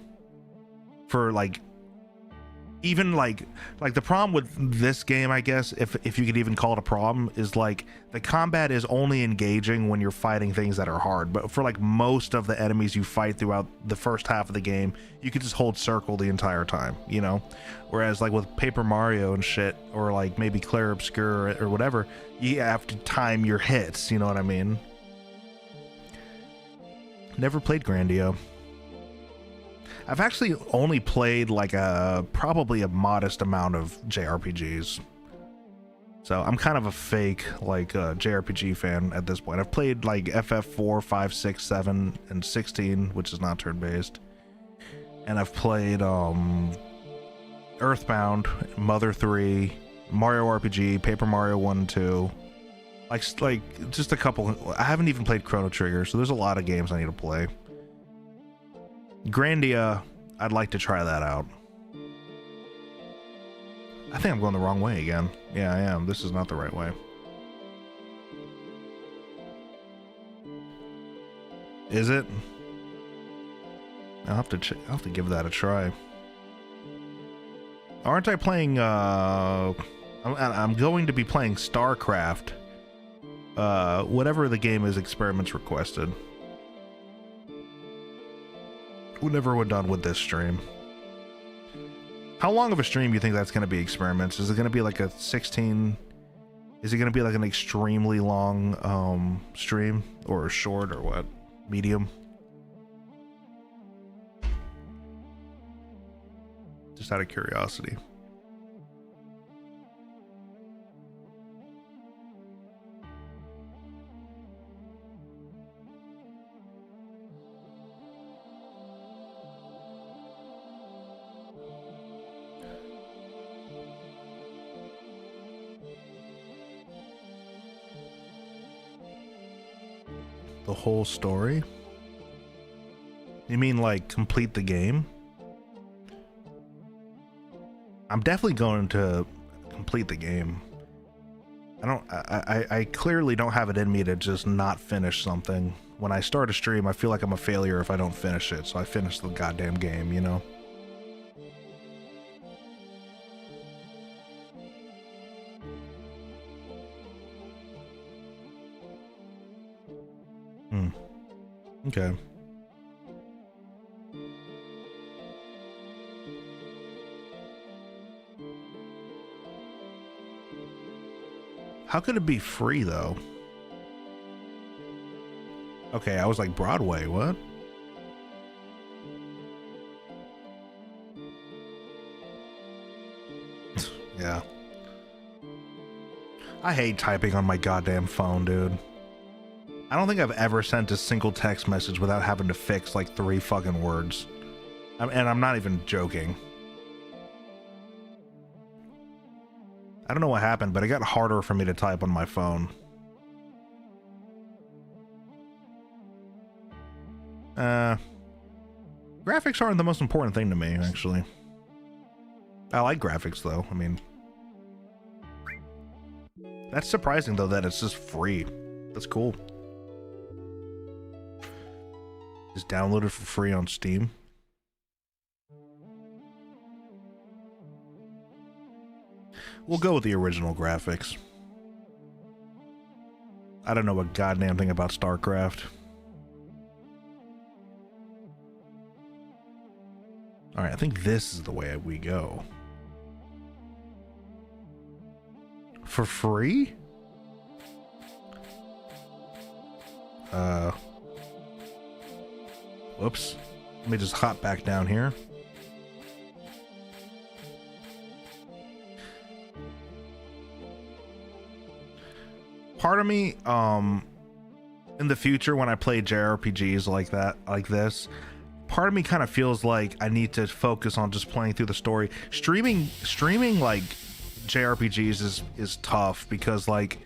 for like even like the problem with this game, I guess, if you could even call it a problem, is like the combat is only engaging when you're fighting things that are hard. But for like most of the enemies you fight throughout the first half of the game, you could just hold circle the entire time, you know? Whereas like with Paper Mario and shit, or like maybe Clair Obscur or whatever, you have to time your hits, you know what I mean? Never played Grandia. I've actually only played like probably a modest amount of JRPGs. So I'm kind of a fake like JRPG fan at this point. I've played like FF4, 5, 6, 7, and 16, which is not turn-based. And I've played Earthbound, Mother 3, Mario RPG, Paper Mario 1 and 2. Like just a couple. I haven't even played Chrono Trigger, so there's a lot of games I need to play. Grandia, I'd like to try that out. I think I'm going the wrong way again. Yeah, I am. This is not the right way. Is it? I'll have to give that a try. Aren't I playing I'm going to be playing StarCraft. Whatever the game is, Experiments requested. Whenever we're done with this stream. How long of a stream do you think that's going to be, Experiments? Is it going to be like a 16? Is it going to be like an extremely long stream, or a short, or what? Medium? Just out of curiosity. The whole story? You mean like complete the game? I'm definitely going to complete the game. I clearly don't have it in me to just not finish something. When I start a stream, I feel like I'm a failure if I don't finish it, so I finish the goddamn game, you know? Okay. How could it be free, though? Okay, I was like, Broadway, what? Yeah. I hate typing on my goddamn phone, dude. I don't think I've ever sent a single text message without having to fix like 3 fucking words. And I'm not even joking. I don't know what happened, but it got harder for me to type on my phone. Graphics aren't the most important thing to me, actually. I like graphics, though. I mean... That's surprising, though, that it's just free. That's cool. Just download it for free on Steam. We'll go with the original graphics. I don't know a goddamn thing about StarCraft. Alright, I think this is the way we go. For free? Whoops. Let me just hop back down here. Part of me, in the future when I play JRPGs like that, like this, part of me kind of feels like I need to focus on just playing through the story. Streaming like JRPGs is tough because like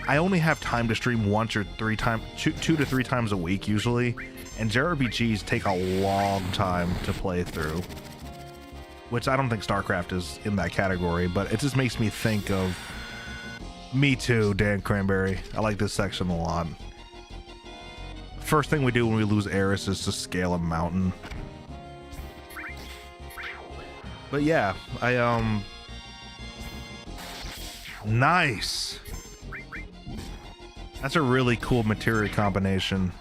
I only have time to stream once or 3 times, 2 to 3 times a week usually, and JRPGs take a long time to play through, which I don't think StarCraft is in that category, but it just makes me think of me too, Dan Cranberry. I like this section a lot. First thing we do when we lose Eris is to scale a mountain. But yeah, nice. That's a really cool materia combination.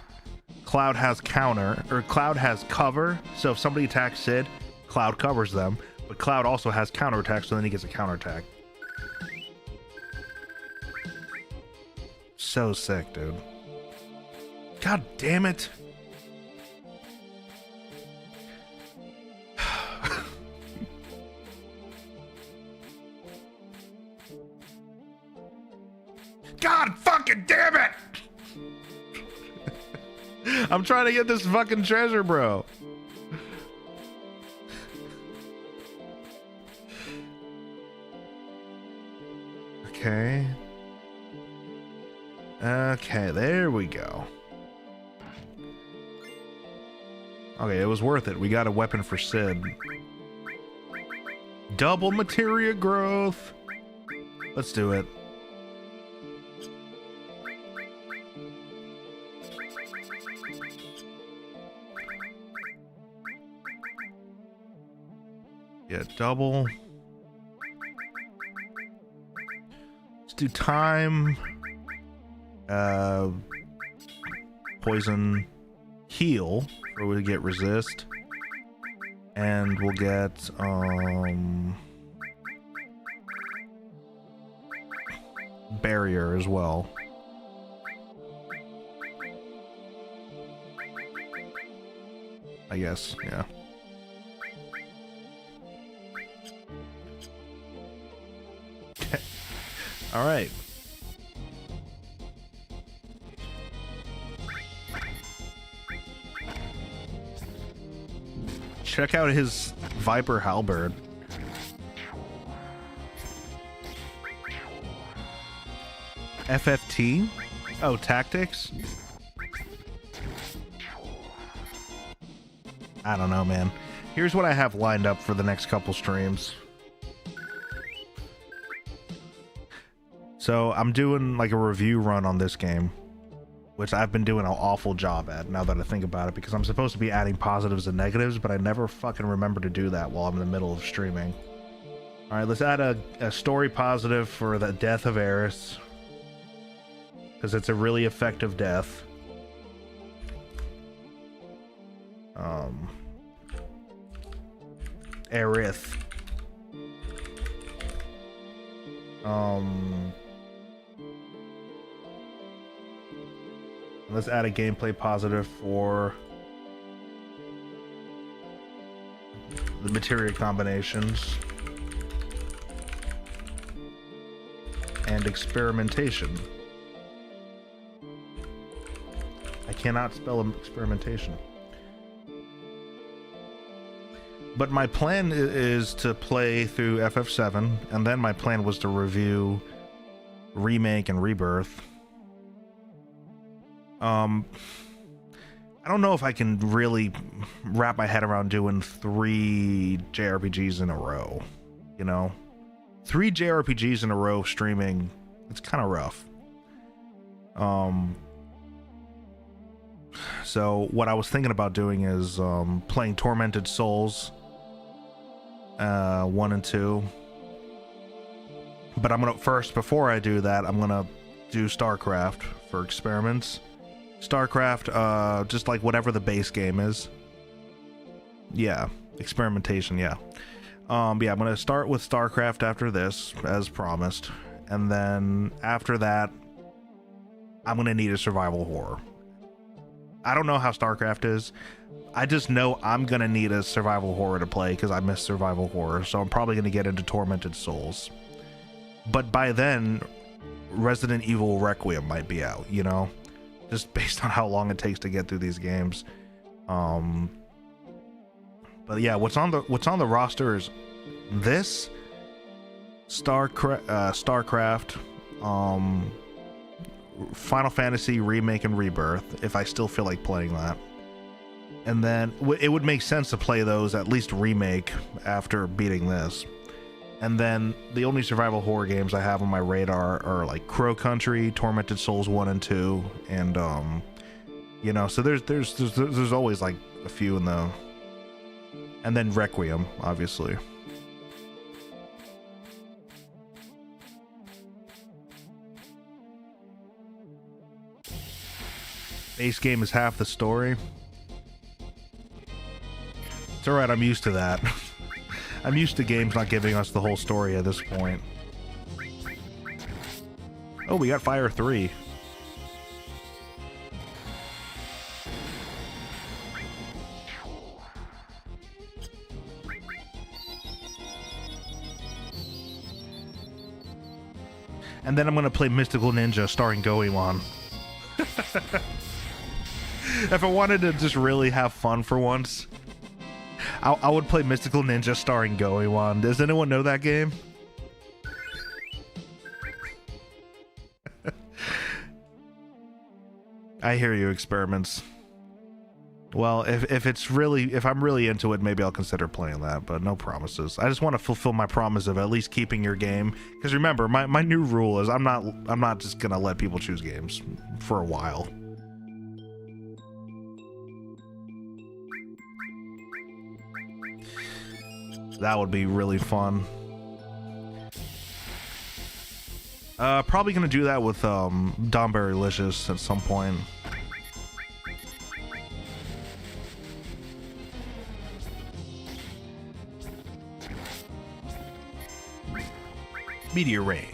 Cloud has Cloud has cover, so if somebody attacks Sid, Cloud covers them, but Cloud also has counterattack, so then he gets a counterattack. So sick, dude. God damn it. God fucking damn it! I'm trying to get this fucking treasure, bro. Okay. Okay, there we go. Okay, it was worth it. We got a weapon for Sid. Double materia growth. Let's do it. Yeah, double. Let's do time. Poison, heal, or we get resist, and we'll get barrier as well. I guess, yeah. All right. Check out his Viper Halberd. FFT? Oh, tactics? I don't know, man. Here's what I have lined up for the next couple streams. So I'm doing like a review run on this game, which I've been doing an awful job at now that I think about it, because I'm supposed to be adding positives and negatives, but I never fucking remember to do that while I'm in the middle of streaming. All right, let's add a story positive for the death of Eris, because it's a really effective death. Aerith. Let's add a gameplay positive for the materia combinations and experimentation. I cannot spell experimentation. But my plan is to play through FF7, and then my plan was to review Remake and Rebirth. I don't know if I can really wrap my head around doing 3 JRPGs in a row, you know? 3 JRPGs in a row streaming, it's kind of rough. So what I was thinking about doing is playing Tormented Souls 1 and 2. But I'm gonna first, before I do that, I'm gonna do StarCraft for experiments. StarCraft, just like whatever the base game is. Yeah, experimentation, yeah. Yeah, I'm gonna start with StarCraft after this, as promised. And then after that, I'm gonna need a survival horror. I don't know how StarCraft is. I just know I'm gonna need a survival horror to play because I miss survival horror. So I'm probably gonna get into Tormented Souls. But by then, Resident Evil Requiem might be out, you know? Just based on how long it takes to get through these games. But yeah, what's on the roster is this, StarCraft, Final Fantasy Remake and Rebirth, if I still feel like playing that. And then it would make sense to play those, at least Remake, after beating this. And then the only survival horror games I have on my radar are like Crow Country, Tormented Souls 1 and 2, and you know, so there's always like a few in the, and then Requiem, obviously. Base game is half the story. It's alright, I'm used to that. I'm used to games not giving us the whole story at this point. Oh, we got Fire 3. And then I'm gonna play Mystical Ninja starring Goemon. If I wanted to just really have fun for once, I would play Mystical Ninja starring Goemon. Does anyone know that game? I hear you, Experiments. Well, if I'm really into it, maybe I'll consider playing that, but no promises. I just want to fulfill my promise of at least keeping your game. Because remember, my new rule is I'm not just gonna let people choose games for a while. That would be really fun. Probably gonna do that with Donberry Licious at some point. Meteor Rain.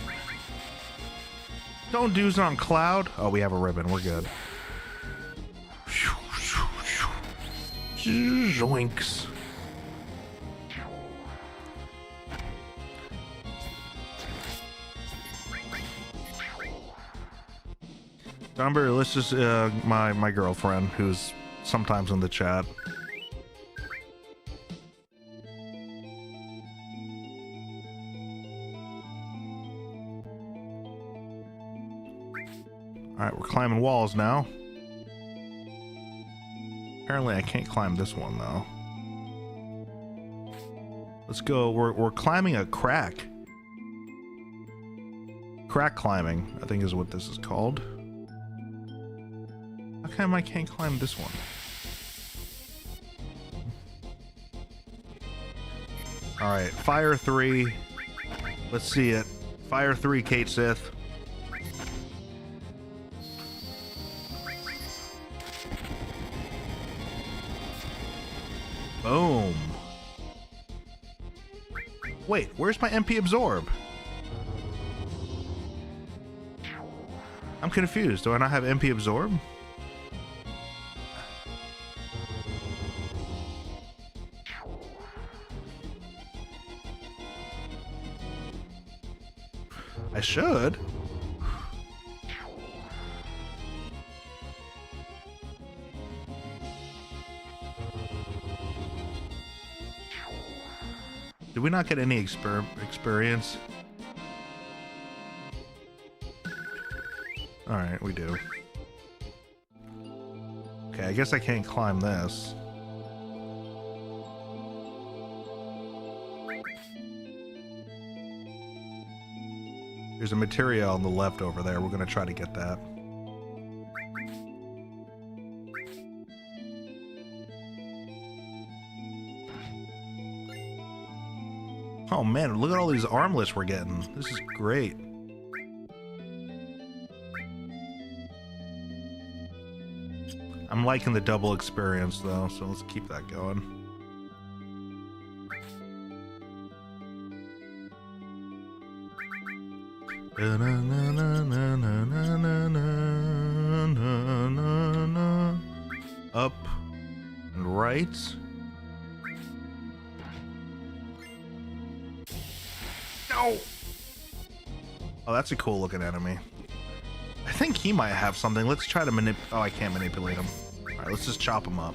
Don't do's on Cloud. Oh, we have a ribbon. We're good. Zoinks. Donberry, this is my girlfriend, who's sometimes in the chat. Alright, we're climbing walls now. Apparently I can't climb this one, though. Let's go. We're climbing a crack. Crack climbing, I think is what this is called. How come I can't climb this one? Alright, Fire 3. Let's see it. Fire 3, Caitsith. Boom. Wait, where's my MP Absorb? I'm confused. Do I not have MP Absorb? I should. Did we not get any experience? Alright, we do. Okay, I guess I can't climb this. There's a materia on the left over there. We're gonna try to get that. Oh man, look at all these armlets we're getting. This is great. I'm liking the double experience though, so let's keep that going. Up and right. No! Oh, that's a cool looking enemy. I think he might have something. Let's try to oh, I can't manipulate him. Alright, let's just chop him up.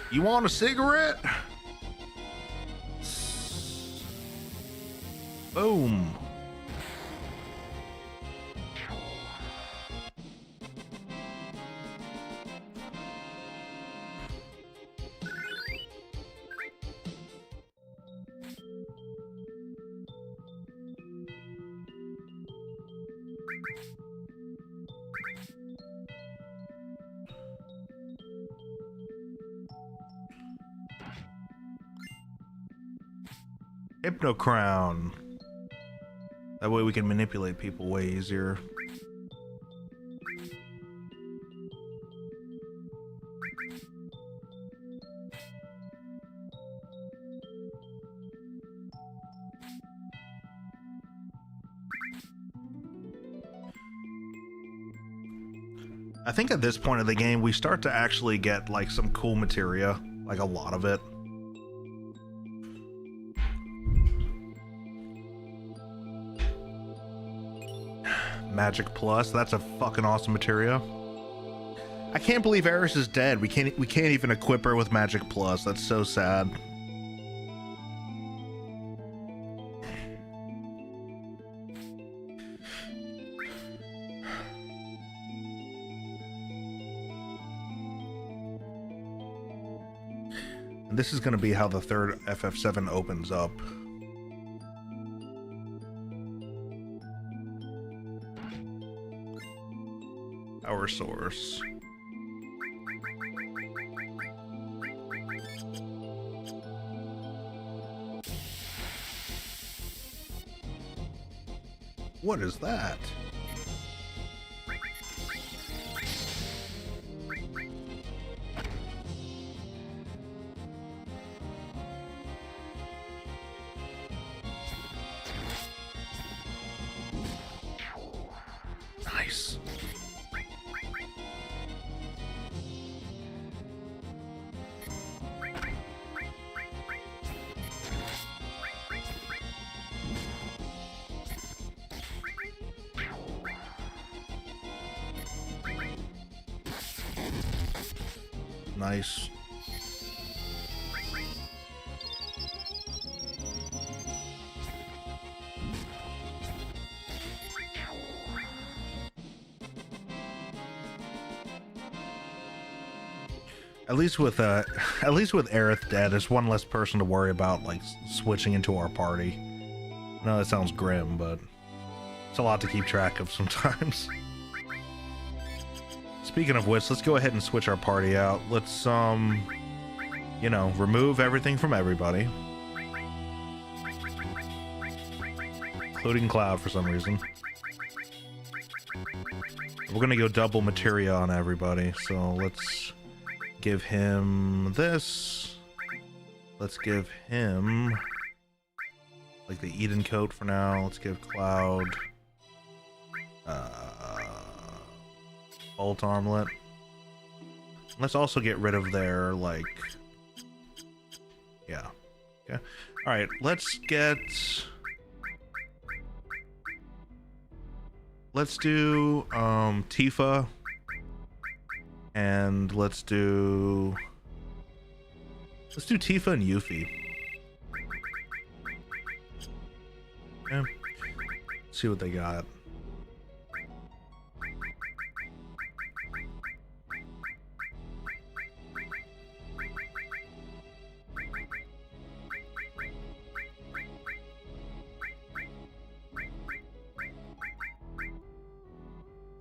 You want a cigarette? Boom. Hypno Crown. That way we can manipulate people way easier. I think at this point of the game, we start to actually get like some cool materia, like a lot of it. Magic Plus, that's a fucking awesome materia. I can't believe Eris is dead. We can't even equip her with Magic Plus. That's so sad. This is going to be how the third FF7 opens up. Power source. What is that? Nice. Nice. At least with Aerith dead, there's one less person to worry about, like, switching into our party. I know that sounds grim, but it's a lot to keep track of sometimes. Speaking of which, let's go ahead and switch our party out. Let's, you know, remove everything from everybody. Including Cloud for some reason. We're gonna go double materia on everybody, so let's give him this. Let's give him like the Eden coat for now. Let's give Cloud bolt armlet. Let's also get rid of their, like, yeah. Okay. All right, let's do Tifa, and let's do Tifa and Yuffie. Yeah. See what they got.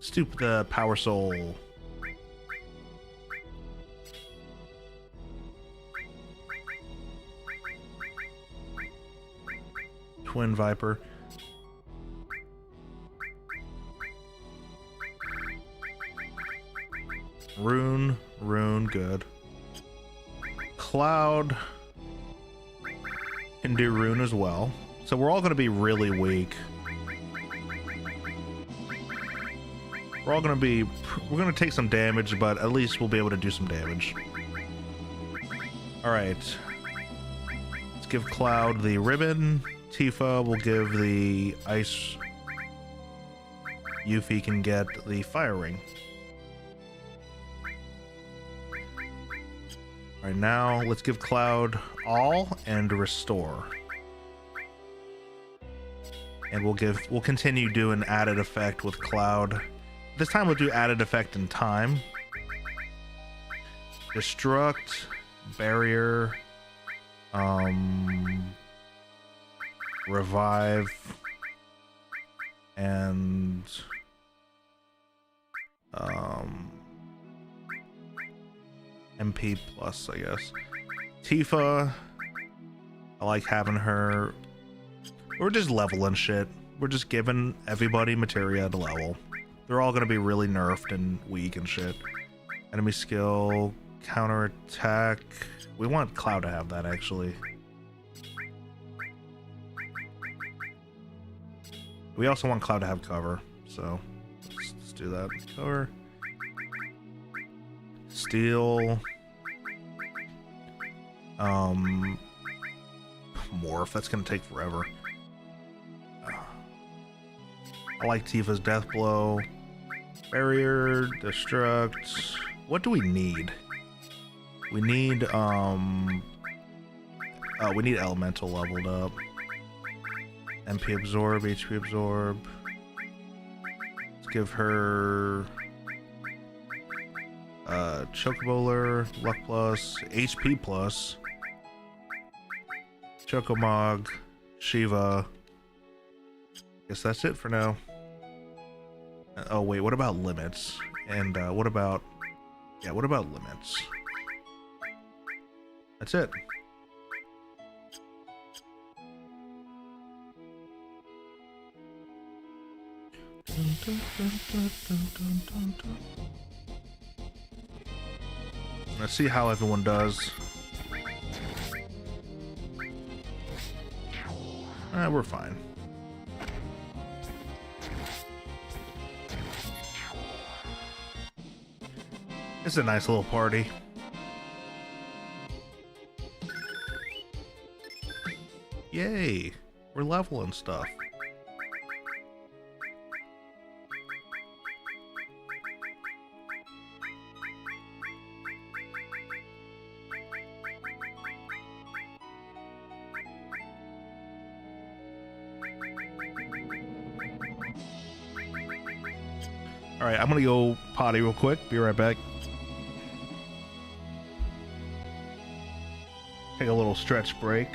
Stoop the Power Soul. Twin Viper. Rune, good. Cloud can do Rune as well. So we're all going to be really weak. We're going to take some damage, but at least we'll be able to do some damage. All right. Let's give Cloud the ribbon. Tifa will give the ice. Yuffie can get the fire ring. All right, now let's give Cloud all and restore. And we'll continue doing added effect with Cloud. This time we'll do added effect in time. Destruct, barrier, revive, and MP plus, I guess. Tifa, I like having her We're just leveling shit. We're just giving everybody materia to level. They're all gonna be really nerfed and weak and shit. Enemy skill, counterattack. We want Cloud to have that, actually. We also want Cloud to have cover, so let's do that. Cover. Steel. Morph. That's gonna take forever. I like Tifa's Death Blow. Barrier, Destruct. What do we need? We need Elemental leveled up. MP Absorb, HP Absorb. Let's give her Chocoboler, Luck Plus, HP Plus, Chocomog, Shiva. Guess that's it for now. Oh wait, what about limits? And what about limits? That's it. Let's see how everyone does. We're fine. It's a nice little party. Yay! We're leveling stuff. Alright, I'm gonna go potty real quick. Be right back. Take a little stretch break.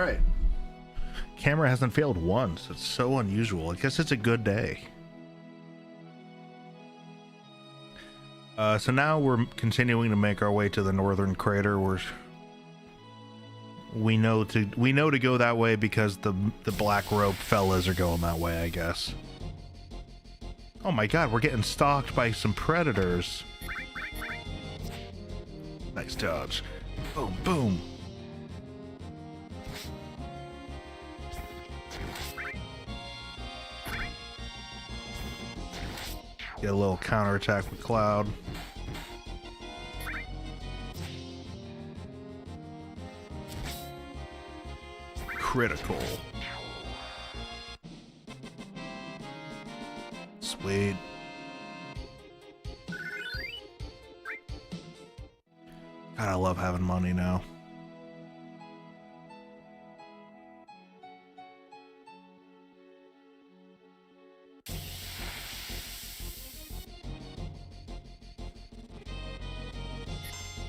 right. Camera hasn't failed once. It's so unusual. I guess it's a good day. So now we're continuing to make our way to the northern crater. We know to go that way because the black robe fellas are going that way, I guess. Oh my god, we're getting stalked by some predators. Nice dodge. Boom, boom. Get a little counterattack with Cloud. Critical. Sweet. God, I love having money now.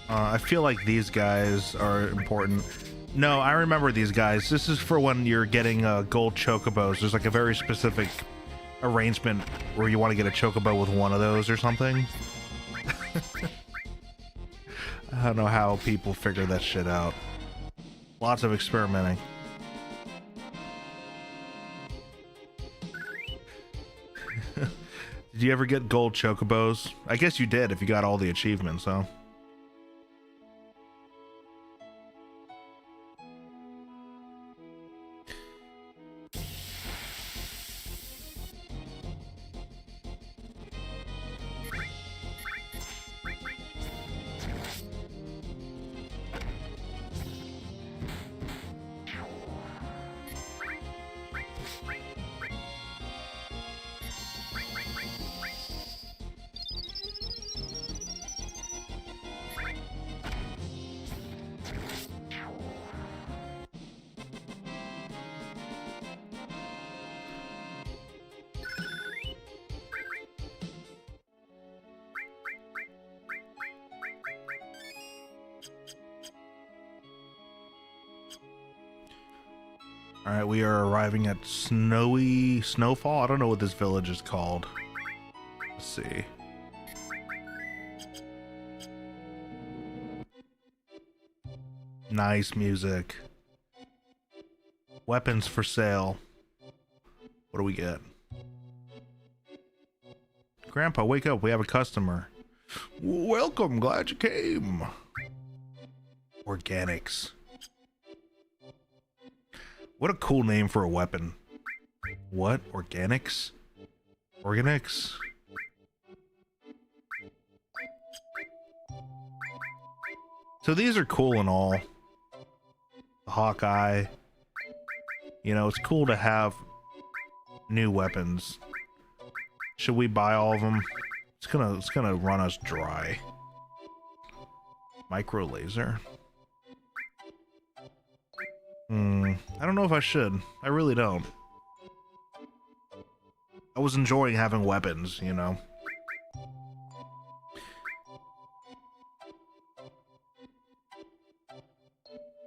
I feel like these guys are important. No, I remember these guys. This is for when you're getting gold chocobos. There's like a very specific arrangement where you want to get a chocobo with one of those or something. I don't know how people figure that shit out. Lots of experimenting. Did you ever get gold chocobos? I guess you did if you got all the achievements, huh? Alright, we are arriving at Snowfall. I don't know what this village is called. Let's see. Nice music. Weapons for sale. What do we get? Grandpa, wake up. We have a customer. Welcome. Glad you came. Organics. What a cool name for a weapon. What? Organics? Organics? So these are cool and all. The Hawkeye. You know, it's cool to have new weapons. Should we buy all of them? It's gonna run us dry. Micro laser. I don't know if I should. I really don't. I was enjoying having weapons, you know.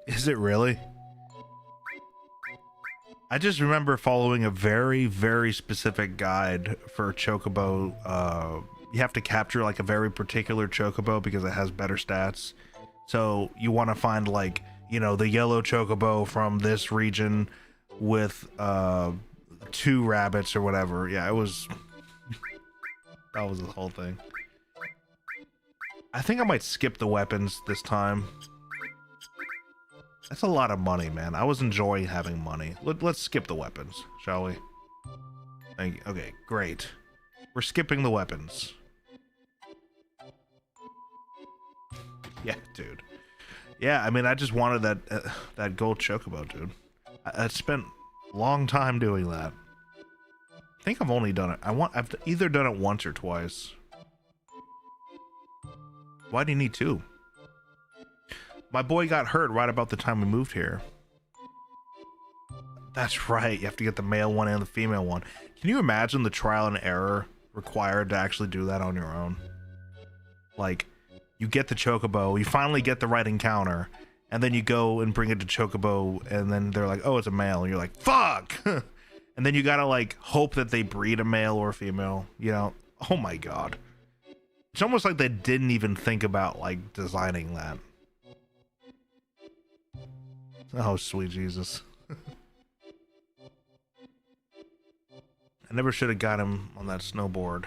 Is it really? I just remember following a very, very specific guide for Chocobo. You have to capture like a very particular Chocobo because it has better stats. So you want to find like, you know, the yellow Chocobo from this region with 2 rabbits or whatever. Yeah, it was... that was the whole thing. I think I might skip the weapons this time. That's a lot of money, man. I was enjoying having money. Let's skip the weapons, shall we? Thank you. Okay, great. We're skipping the weapons. Yeah, dude. Yeah, I mean, I just wanted that gold chocobo, dude. I spent a long time doing that. I think I've only done it. I've either done it once or twice. Why do you need 2? My boy got hurt right about the time we moved here. That's right. You have to get the male one and the female one. Can you imagine the trial and error required to actually do that on your own? Like, you get the chocobo, you finally get the right encounter, and then you go and bring it to Chocobo, and then they're like, oh, it's a male, and you're like, fuck. And then you gotta like hope that they breed a male or a female, you know. Oh my god, it's almost like they didn't even think about like designing that. Oh sweet Jesus. I never should have got him on that snowboard.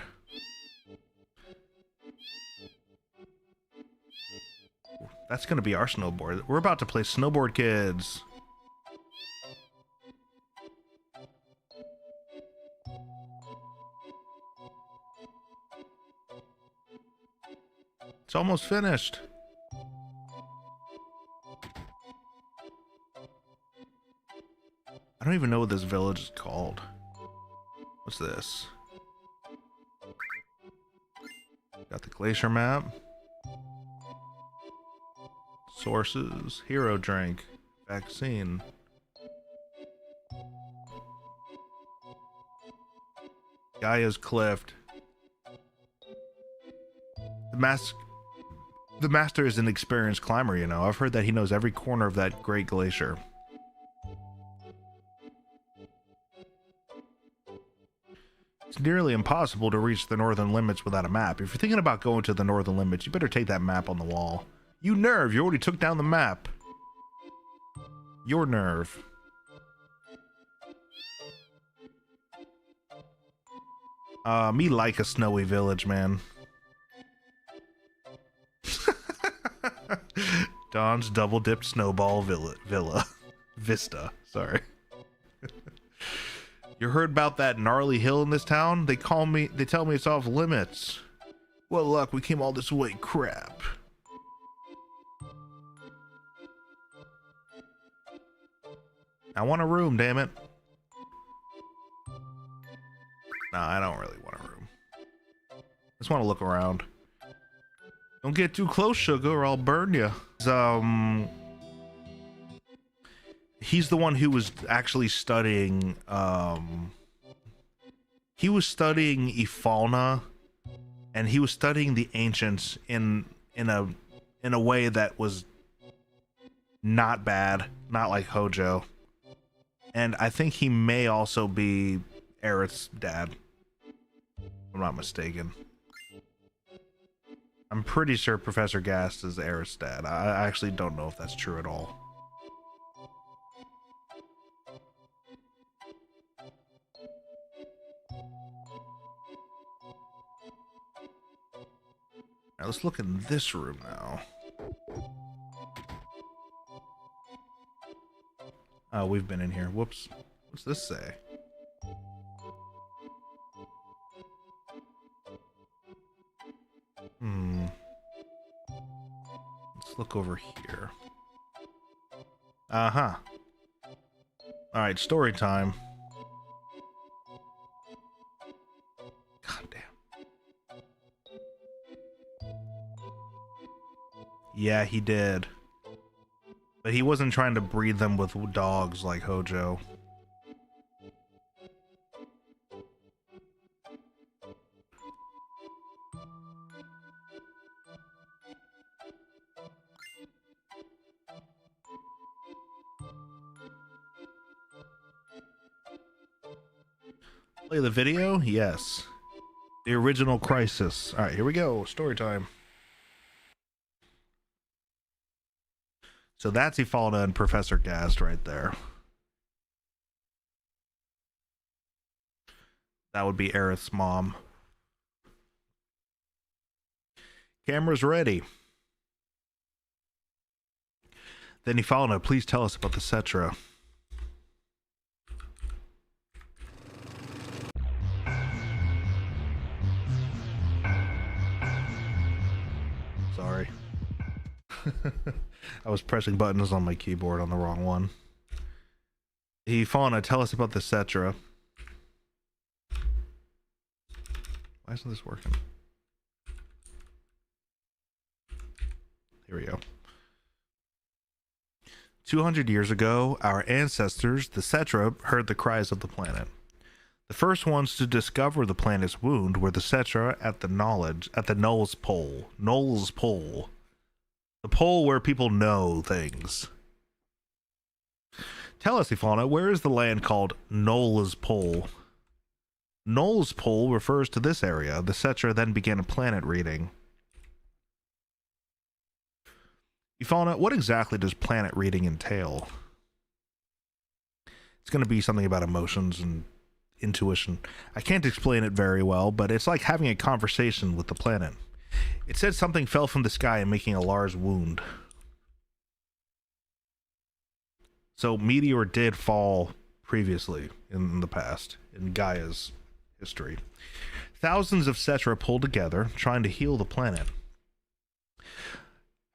That's gonna be our snowboard. We're about to play Snowboard Kids. It's almost finished. I don't even know what this village is called. What's this? Got the glacier map. Sources. Hero drink. Vaccine. Gaia's Clift. The master is an experienced climber, you know. I've heard that he knows every corner of that great glacier. It's nearly impossible to reach the northern limits without a map. If you're thinking about going to the northern limits, you better take that map on the wall. You nerve, you already took down the map. Your nerve. Me like a snowy village, man. Don's double dipped snowball villa. Vista, sorry. You heard about that gnarly hill in this town? They tell me it's off limits. Well, luck, we came all this way, crap. I want a room, damn it. Nah, I don't really want a room. Just want to look around. Don't get too close, sugar, or I'll burn you. He's the one who was actually studying, he was studying Ifalna, and he was studying the ancients in a way that was not bad, not like Hojo. And I think he may also be Aerith's dad, if I'm not mistaken. I'm pretty sure Professor Gast is Aerith's dad. I actually don't know if that's true at all. Now let's look in this room now. Oh, we've been in here. Whoops. What's this say? Let's look over here. Uh-huh. Alright, story time. God damn. Yeah, he did. But he wasn't trying to breed them with dogs like Hojo. Play the video? Yes. The original Crisis. Alright, here we go. Story time. So that's Ifalna and Professor Gast right there. That would be Aerith's mom. Camera's ready. Then Ifalna, please tell us about the Cetra. Sorry. I was pressing buttons on my keyboard on the wrong one. Ifalna, tell us about the Cetra. Why isn't this working? Here we go. 200 years ago, our ancestors, the Cetra, heard the cries of the planet. The first ones to discover the planet's wound were the Cetra at the Null's Pole. The pole where people know things. Tell us, Ifana, where is the land called Nola's Pole? Nola's Pole refers to this area. The Cetra then began a planet reading. Ifana, what exactly does planet reading entail? It's going to be something about emotions and intuition. I can't explain it very well, but it's like having a conversation with the planet. It said something fell from the sky and making a large wound. So meteor did fall previously in the past, in Gaia's history. Thousands of Cetra pulled together, trying to heal the planet.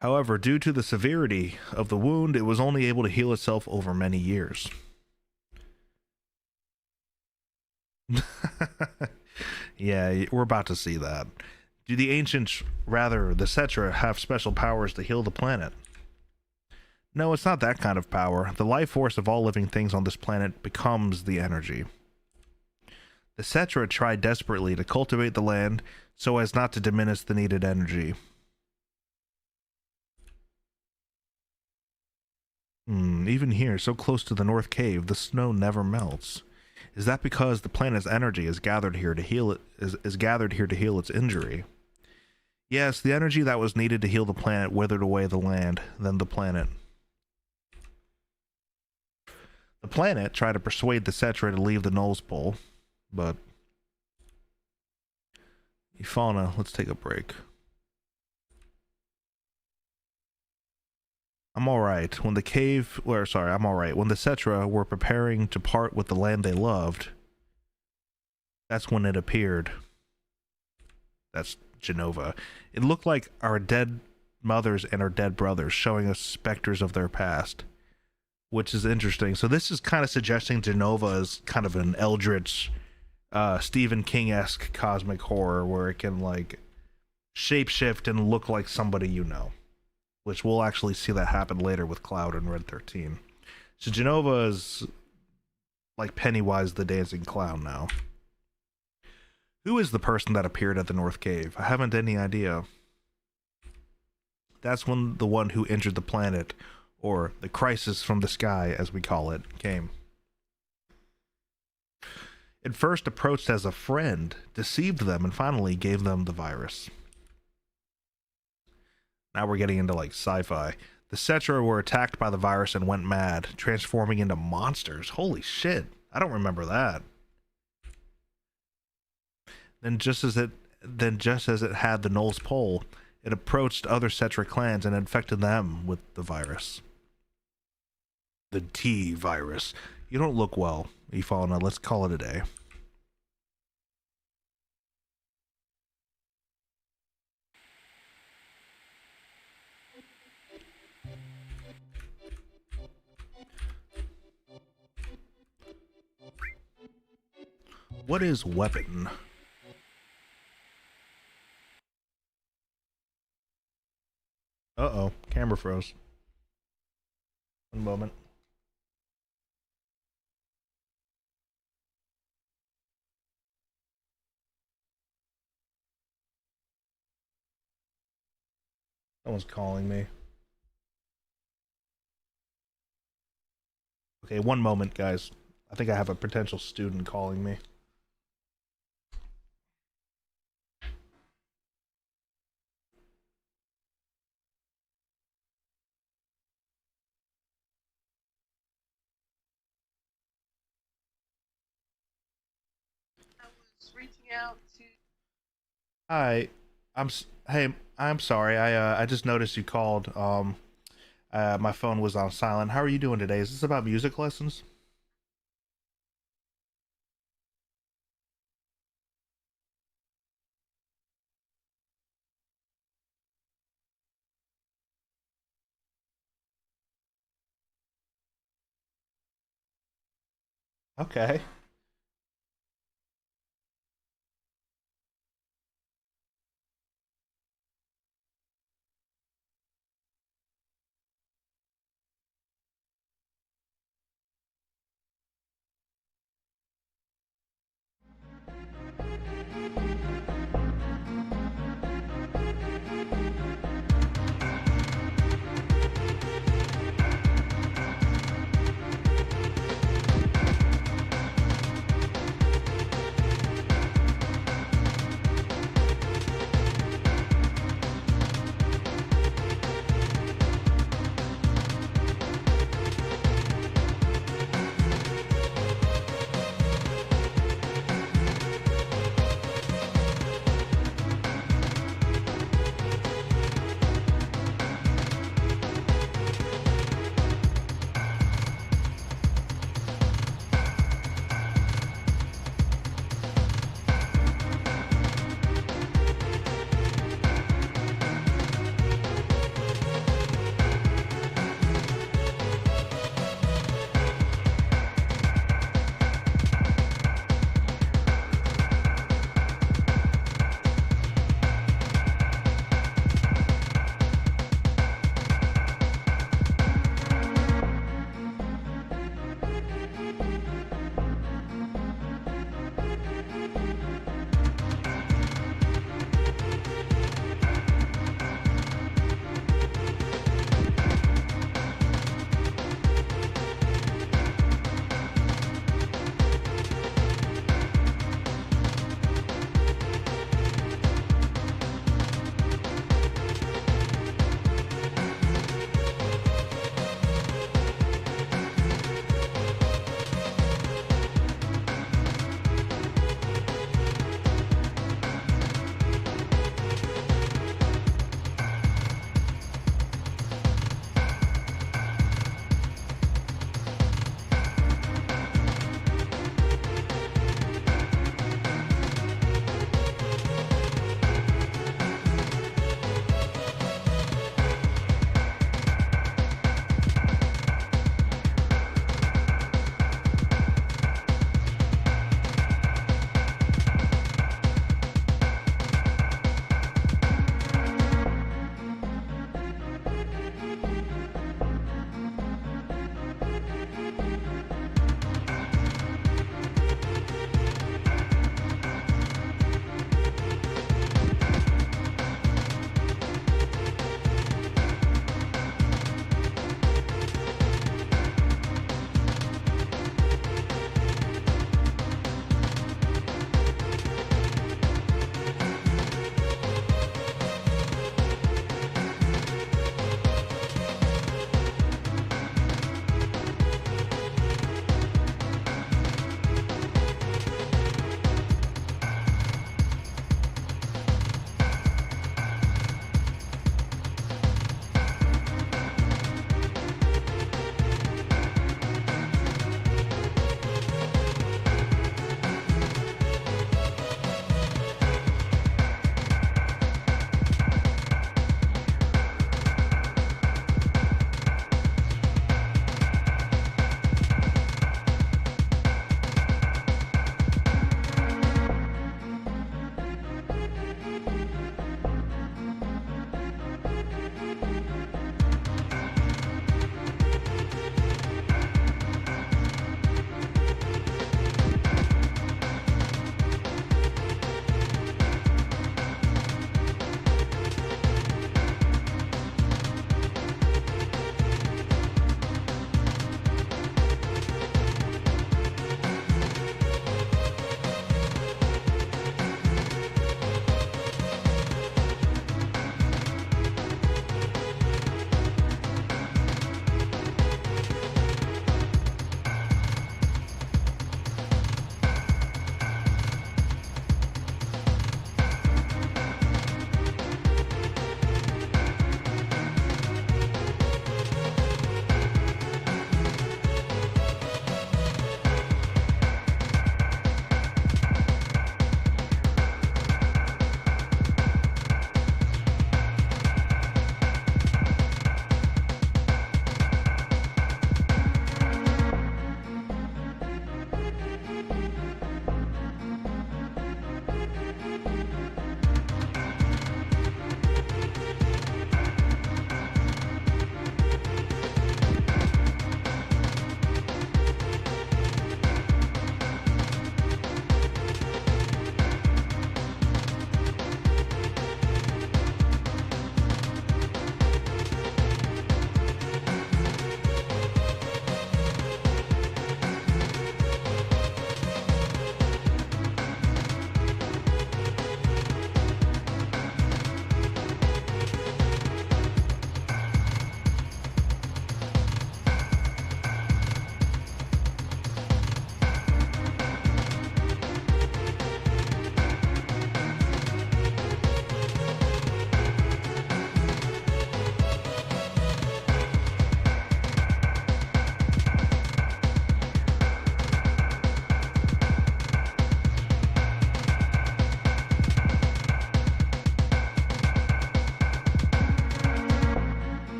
However, due to the severity of the wound, it was only able to heal itself over many years. Yeah, we're about to see that. Do the ancients, rather the Cetra, have special powers to heal the planet? No, it's not that kind of power. The life force of all living things on this planet becomes the energy. The Cetra tried desperately to cultivate the land so as not to diminish the needed energy. Even here, so close to the North Cave, the snow never melts. Is that because the planet's energy is gathered here to heal it? Is gathered here to heal its injury? Yes, the energy that was needed to heal the planet withered away the land, then the planet. The planet tried to persuade the Cetra to leave the Null's Pole, but Ifana, let's take a break. I'm alright. I'm alright. When the Cetra were preparing to part with the land they loved, that's when it appeared. That's Genova. It looked like our dead mothers and our dead brothers, showing us specters of their past, which is interesting. So this is kind of suggesting Genova is kind of an eldritch, Stephen King-esque cosmic horror where it can like shapeshift and look like somebody you know, which we'll actually see that happen later with Cloud and Red 13. So Genova is like Pennywise the Dancing Clown now. Who is the person that appeared at the North Cave? I haven't any idea. That's when the one who injured the planet, or the crisis from the sky, as we call it, came. It first approached as a friend, deceived them, and finally gave them the virus. Now we're getting into like sci-fi. The Cetra were attacked by the virus and went mad, transforming into monsters. Holy shit. I don't remember that. Then just as it had the Null's Pole, it approached other Cetra clans and infected them with the virus. The T virus. You don't look well, Ifana. Let's call it a day. What is weapon? Uh-oh, camera froze. One moment. Someone's calling me. Okay, one moment, guys. I think I have a potential student calling me. Reaching out to. Hi, I'm sorry. I just noticed you called. My phone was on silent. How are you doing today? Is this about music lessons? Okay.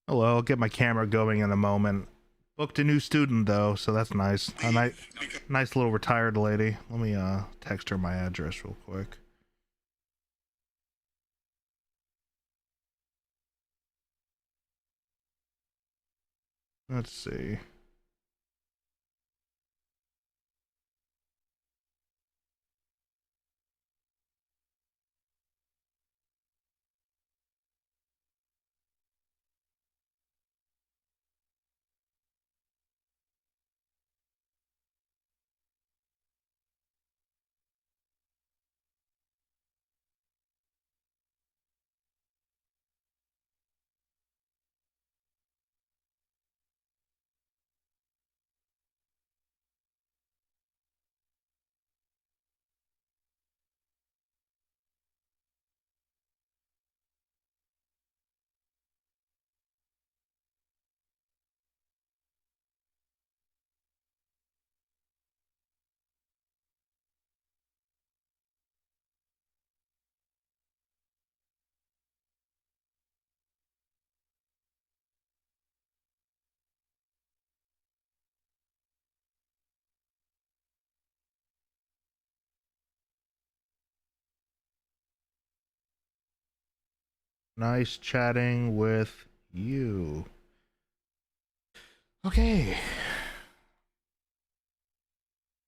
Hello, I'll get my camera going in a moment. Booked a new student though, so that's nice. A nice little retired lady. Let me text her my address real quick. Let's see. Nice chatting with you. Okay.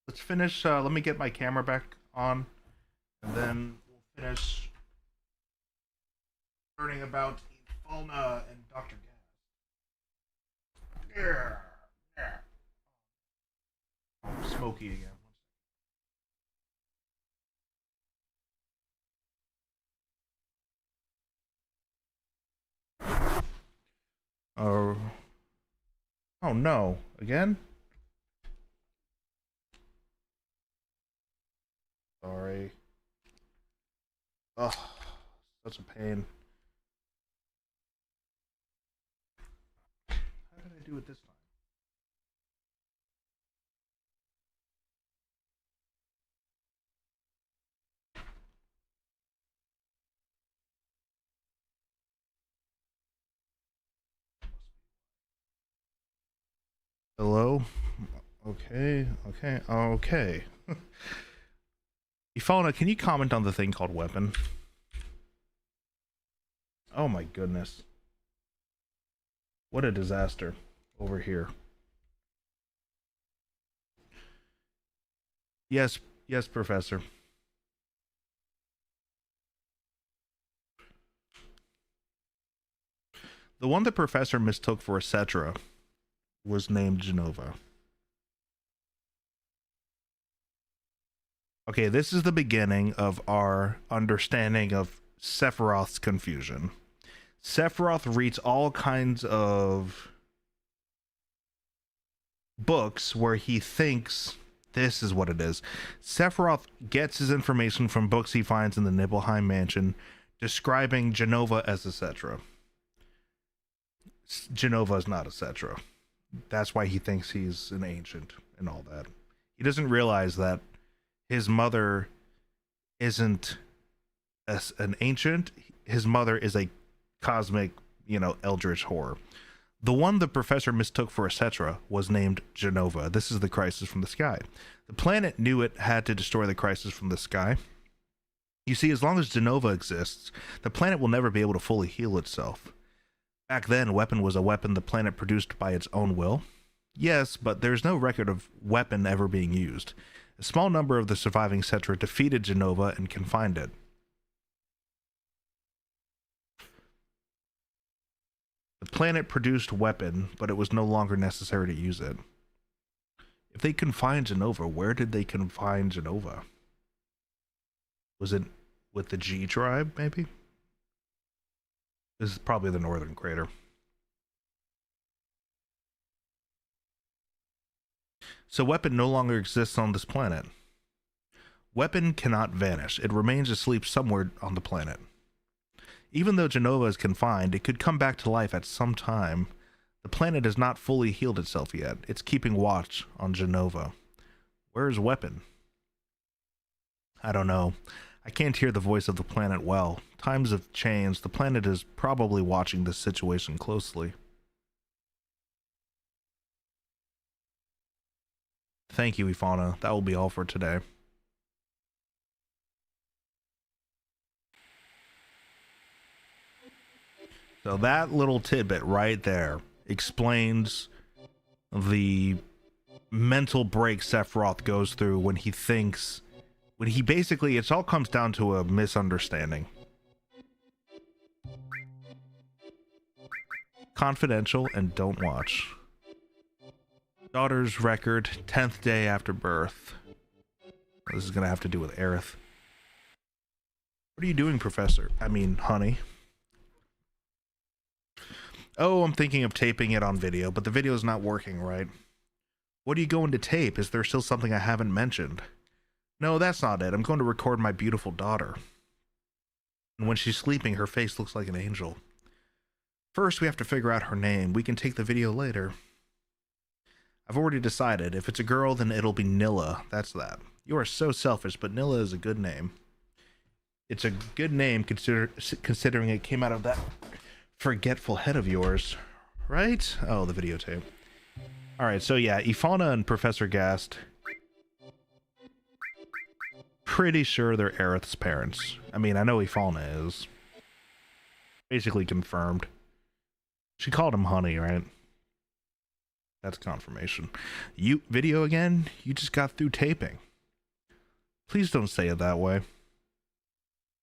Let's finish. Let me get my camera back on, and then we'll finish learning about Fauna and Dr. Gas. Yeah. Oh, smoky again. Oh. Oh no. Again? Sorry. Oh, such a pain. How did I do it this time? Hello? Okay. Ifalna, can you comment on the thing called weapon? Oh my goodness. What a disaster over here. Yes, Professor. The one the Professor mistook for a Cetra was named Jenova. Okay, this is the beginning of our understanding of Sephiroth's confusion. Sephiroth reads all kinds of books where he thinks this is what it is. Sephiroth gets his information from books he finds in the Nibelheim mansion describing Jenova as a Cetra. Jenova is not a Cetra. That's why he thinks he's an ancient and all that. He doesn't realize that his mother isn't an ancient. His mother is a cosmic, eldritch horror. The one the Professor mistook for a Cetra was named Jenova. This is the crisis from the sky. The planet knew it had to destroy the crisis from the sky. You see, as long as Jenova exists, the planet will never be able to fully heal itself. Back then, weapon was a weapon the planet produced by its own will. Yes, but there's no record of weapon ever being used. A small number of the surviving Cetra defeated Jenova and confined it. The planet produced weapon, but it was no longer necessary to use it. If they confined Jenova, where did they confine Jenova? Was it with the G tribe, maybe? This is probably the northern crater. So weapon no longer exists on this planet. Weapon cannot vanish. It remains asleep somewhere on the planet. Even though Jenova is confined, it could come back to life at some time. The planet has not fully healed itself yet. It's keeping watch on Jenova. Where is weapon? I don't know. I can't hear the voice of the planet well. Times have changed. The planet is probably watching this situation closely. Thank you, Ifana. That will be all for today. So that little tidbit right there explains the mental break Sephiroth goes through when he thinks, when he basically, it all comes down to a misunderstanding. Confidential and don't watch. Daughter's record, 10th day after birth. This is gonna have to do with Aerith. What are you doing, Professor? I mean, honey. Oh, I'm thinking of taping it on video, but the video is not working right. What are you going to tape? Is there still something I haven't mentioned? No, that's not it. I'm going to record my beautiful daughter. And when she's sleeping, her face looks like an angel. First, we have to figure out her name. We can take the video later. I've already decided. If it's a girl, then it'll be Nilla. That's that. You are so selfish, but Nilla is a good name. It's a good name considering it came out of that forgetful head of yours, right? Oh, the videotape. Alright, so yeah, Ifana and Professor Gast. Pretty sure they're Aerith's parents. I mean, I know Ifana is. Basically confirmed. She called him honey, right? That's confirmation. You, video again? You just got through taping. Please don't say it that way.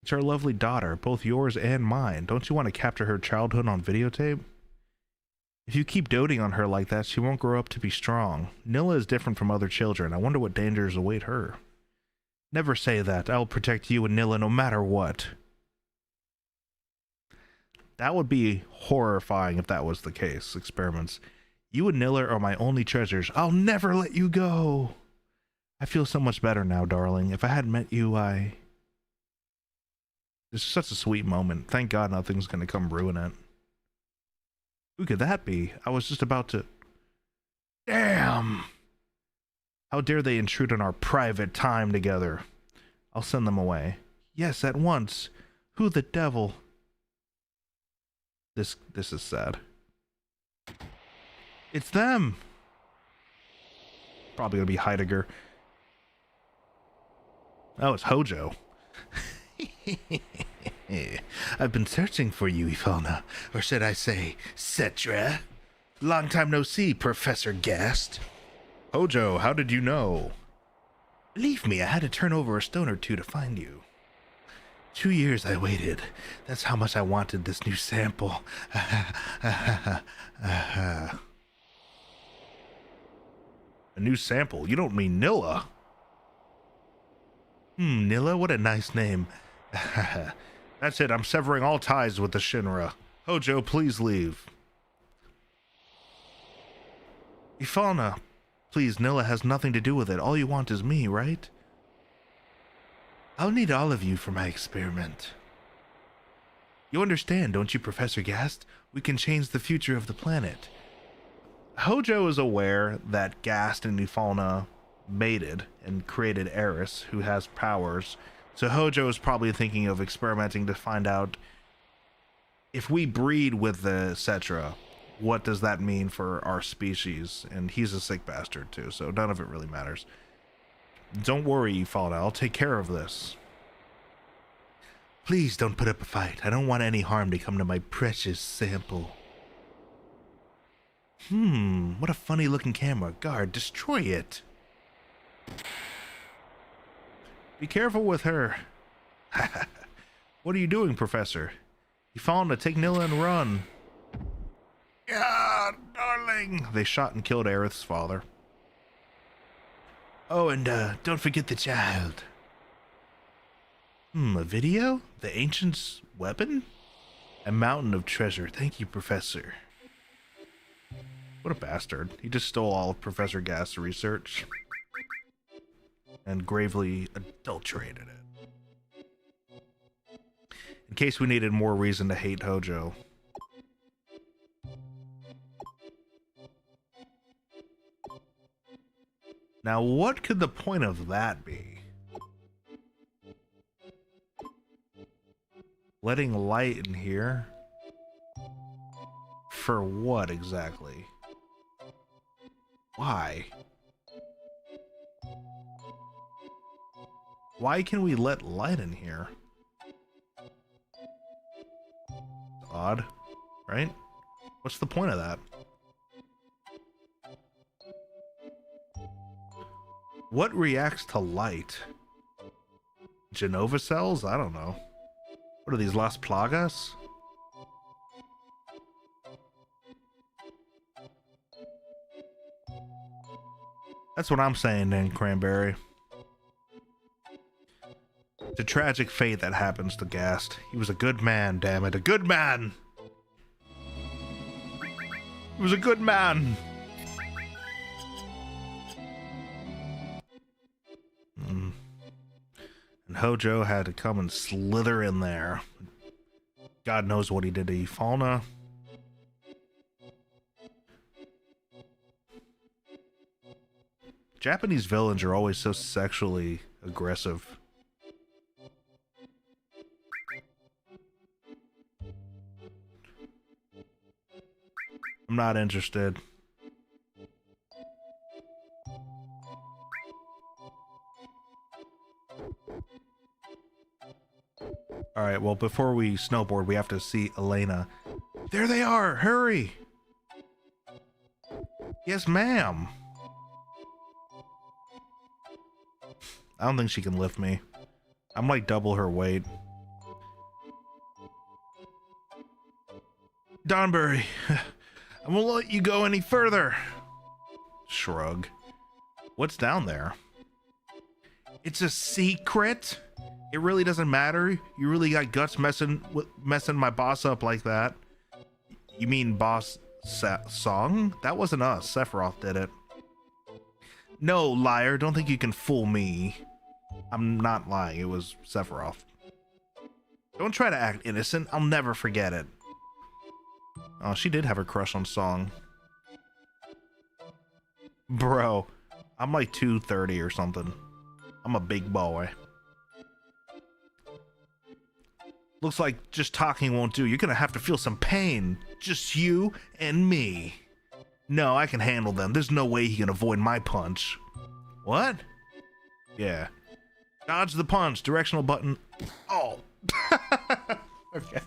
It's our lovely daughter, both yours and mine. Don't you want to capture her childhood on videotape? If you keep doting on her like that, she won't grow up to be strong. Nilla is different from other children. I wonder what dangers await her. Never say that. I'll protect you and Nilla no matter what. That would be horrifying if that was the case. Experiments. You and Nilla are my only treasures. I'll never let you go. I feel so much better now, darling. If I hadn't met you, It's such a sweet moment. Thank God nothing's gonna come ruin it. Who could that be? I was just about to... Damn! How dare they intrude on our private time together? I'll send them away. Yes, at once. Who the devil? This is sad. It's them! Probably gonna be Heidegger. Oh, it's Hojo. I've been searching for you, Ifana. Or should I say, Cetra? Long time no see, Professor Gast. Hojo, how did you know? Believe me, I had to turn over a stone or two to find you. 2 years I waited. That's how much I wanted this new sample. A new sample? You don't mean Nilla? Nilla? What a nice name. That's it, I'm severing all ties with the Shinra. Hojo, please leave. Ifana, please, Nilla has nothing to do with it. All you want is me, right? I'll need all of you for my experiment. You understand, don't you, Professor Gast? We can change the future of the planet. Hojo is aware that Gast and Ifana mated and created Eris, who has powers. So Hojo is probably thinking of experimenting to find out if we breed with the Cetra, what does that mean for our species? And he's a sick bastard too, so none of it really matters. Don't worry, Ifana, I'll take care of this. Please don't put up a fight. I don't want any harm to come to my precious sample. What a funny looking camera. Guard, destroy it. Be careful with her. What are you doing, Professor? Ifana, take Nilla and run. Yeah, darling. They shot and killed Aerith's father. Oh, and don't forget the child. A video? The ancient's weapon? A mountain of treasure. Thank you, Professor. What a bastard. He just stole all of Professor Gast's research and gravely adulterated it. In case we needed more reason to hate Hojo. Now, what could the point of that be? Letting light in here? For what exactly? Why? Why can we let light in here? Odd, right? What's the point of that? What reacts to light? Genova cells? I don't know. What are these, Las Plagas? That's what I'm saying then, Cranberry. It's a tragic fate that happens to Gast. He was a good man, damn it. A good man! He was a good man! And Hojo had to come and slither in there. God knows what he did to Ifalna. Japanese villains are always so sexually aggressive. I'm not interested. Alright, well, before we snowboard, we have to see Elena. There they are! Hurry! Yes, ma'am! I don't think she can lift me. I'm like double her weight. Donberry, I won't let you go any further. Shrug. What's down there? It's a secret? It really doesn't matter? You really got guts messing my boss up like that? You mean boss song? That wasn't us. Sephiroth did it. No, liar. Don't think you can fool me. I'm not lying. It was Sephiroth. Don't try to act innocent. I'll never forget it. Oh, she did have her crush on Song. Bro, I'm like 230 or something. I'm a big boy. Looks like just talking won't do. You're gonna have to feel some pain. Just you and me. No, I can handle them. There's no way he can avoid my punch. What? Yeah. Dodge the punch. Directional button. Oh. Okay.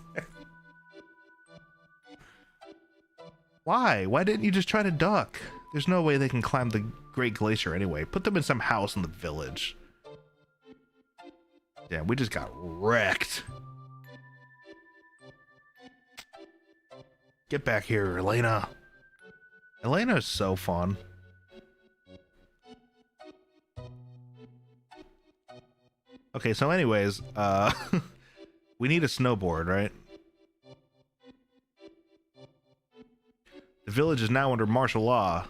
Why? Why didn't you just try to duck? There's no way they can climb the Great Glacier anyway. Put them in some house in the village. Damn, we just got wrecked. Get back here, Elena. Elena is so fun. Okay, so anyways, we need a snowboard, right? The village is now under martial law.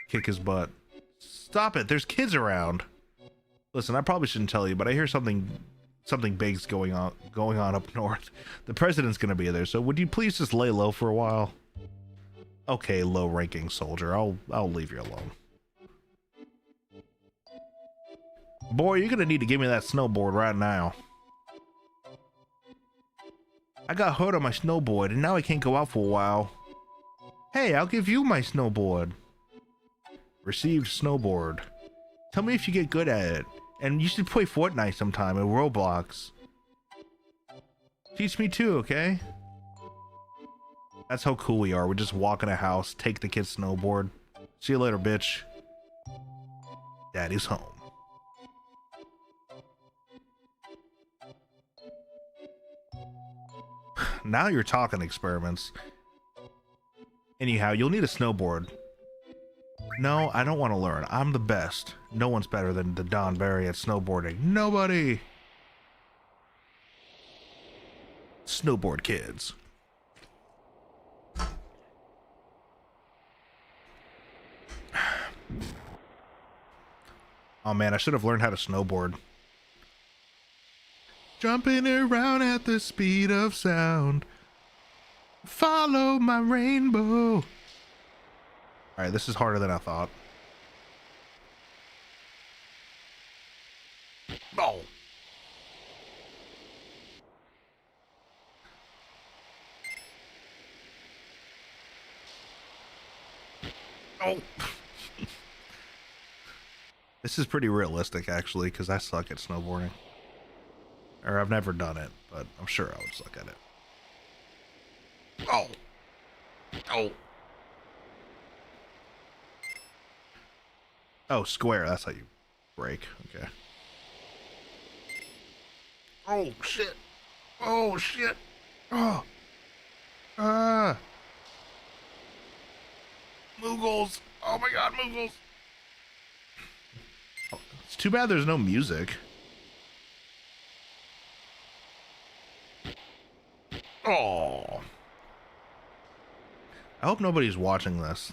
Kick his butt. Stop it, there's kids around. Listen, I probably shouldn't tell you, but I hear something big's going on up north. The president's gonna be there, so would you please just lay low for a while? Okay, low-ranking soldier, I'll leave you alone. Boy, you're gonna need to give me that snowboard right now. I got hurt on my snowboard, and now I can't go out for a while. Hey, I'll give you my snowboard. Received snowboard. Tell me if you get good at it. And you should play Fortnite sometime in Roblox. Teach me too, okay? That's how cool we are. We just walk in a house, take the kid's snowboard. See you later, bitch. Daddy's home. Now you're talking, experiments. Anyhow, you'll need a snowboard. No, I don't want to learn. I'm the best. No one's better than the Donberry at snowboarding. Nobody! Snowboard kids. Oh man, I should have learned how to snowboard. Jumping around at the speed of sound. Follow my rainbow. Alright, this is harder than I thought. Oh. Oh. This is pretty realistic, actually, because I suck at snowboarding. Or I've never done it, but I'm sure I would suck at it. Oh! Oh! Oh, square, that's how you break. Okay. Oh, shit! Oh, shit! Oh! Ah! Moogles! Oh my god, Moogles! Oh, it's too bad there's no music. Oh! I hope nobody's watching this.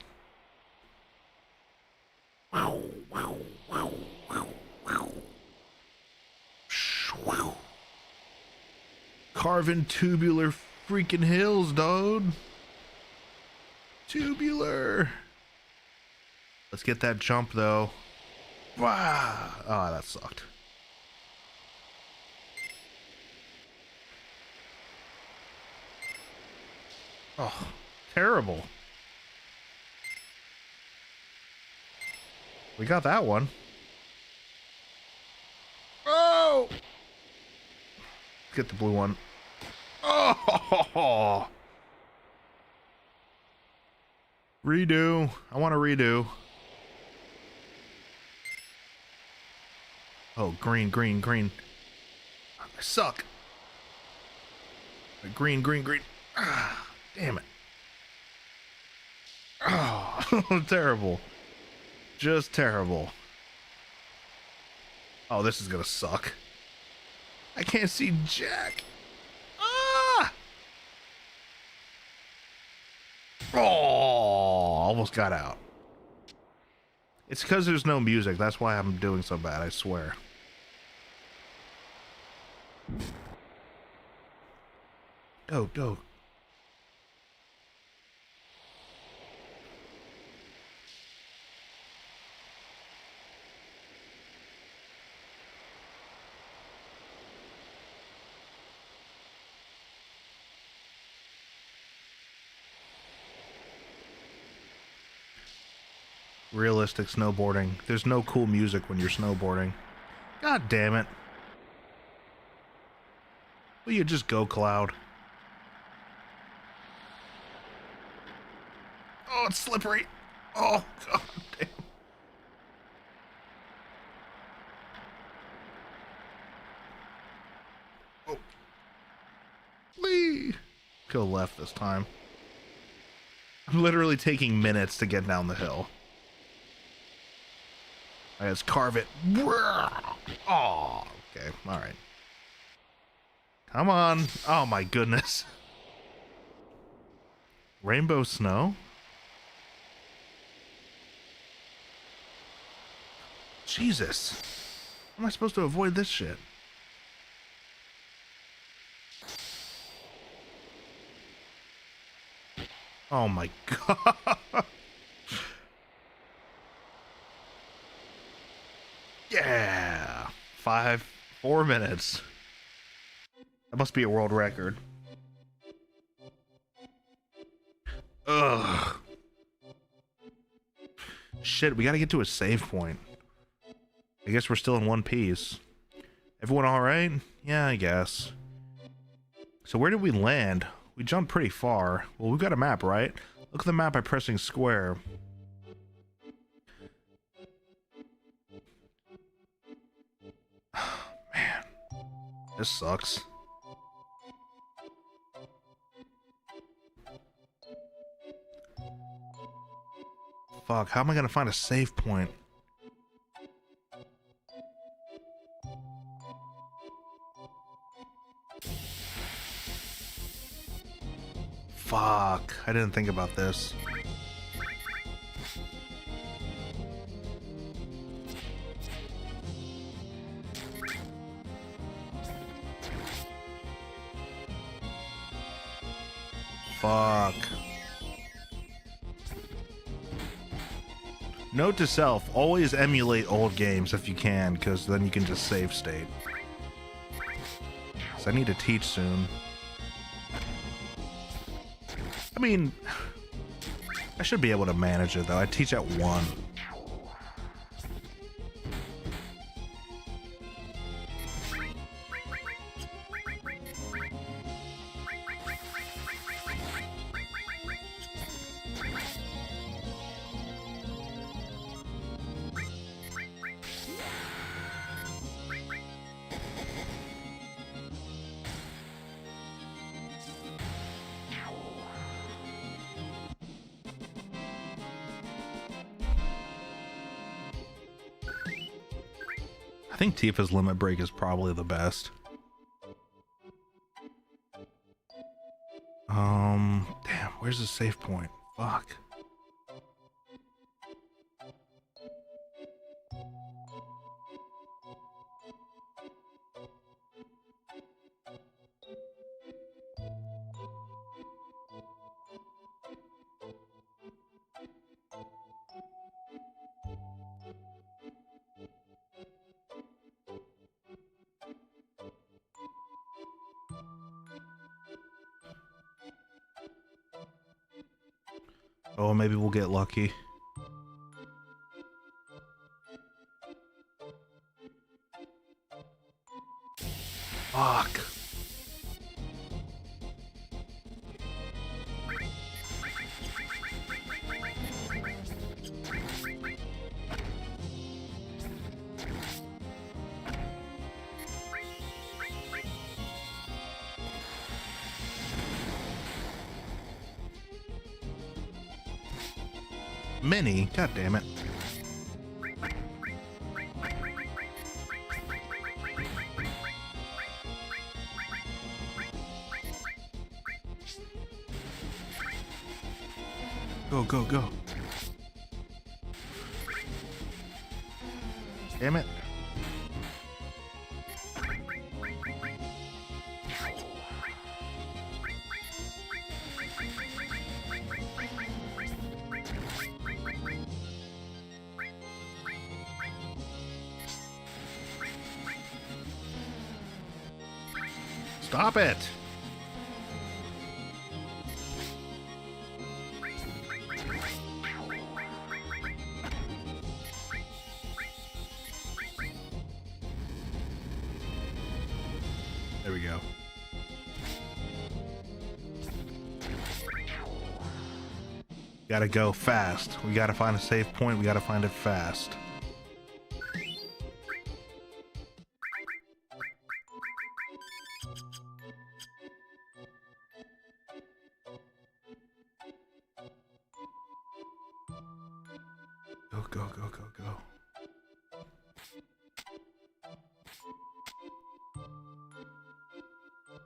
Carving tubular freaking hills, dude. Tubular. Let's get that jump, though. Wow. Oh, that sucked. Oh, terrible. We got that one. Oh! Get the blue one. Oh! Redo. I want to redo. Oh, green, green, green. I suck. Green, green, green. Ah, damn it. Oh, terrible. Just terrible. Oh, this is gonna suck. I can't see Jack. Ah! Oh, almost got out. It's because there's no music. That's why I'm doing so bad, I swear. Go, go. Realistic snowboarding. There's no cool music when you're snowboarding. God damn it. Will you just go, Cloud? Oh, it's slippery. Oh, god damn. Oh. Lee. Go left this time. I'm literally taking minutes to get down the hill. Let's carve it. Oh, okay. All right. Come on. Oh, my goodness. Rainbow snow? Jesus. How am I supposed to avoid this shit? Oh, my God. Yeah, 4 minutes. That must be a world record. Ugh. Shit, we gotta get to a save point. I guess we're still in one piece. Everyone alright? Yeah, I guess. So where did we land? We jumped pretty far. Well, we've got a map, right? Look at the map by pressing square. Man, this sucks. Fuck, how am I gonna find a save point? Fuck, I didn't think about this. Fuck. Note to self, always emulate old games if you can, because then you can just save state. So I need to teach soon. I mean, I should be able to manage it though. I teach at 1. think Tifa's limit break is probably the best. Damn, where's the save point? Fuck. Oh, maybe we'll get lucky. Fuck. Mini? God damn it. Go, go, go. Damn it. Stop it! There we go. Gotta go fast. We gotta find a save point. We gotta find it fast. Go, go, go, go, go.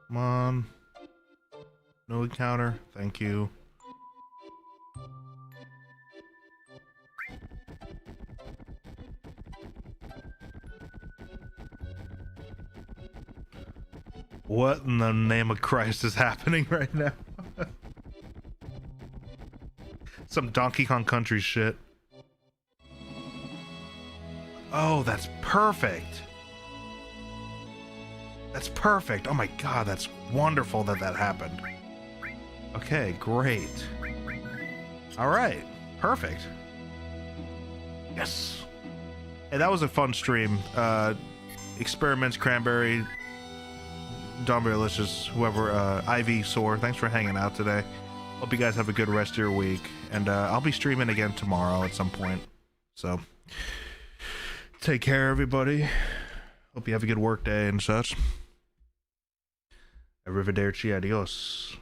Come on. No encounter. Thank you. What in the name of Christ is happening right now? Some Donkey Kong Country shit. Oh, that's perfect. That's perfect. Oh my god, that's wonderful that that happened. Okay, great. All right, perfect. Yes. Hey, that was a fun stream. Experiments, Cranberry, Donberry, whoever, Ivy, Soar, thanks for hanging out today. Hope you guys have a good rest of your week. And I'll be streaming again tomorrow at some point. So, take care, everybody. Hope you have a good work day and such. Arrivederci, adios.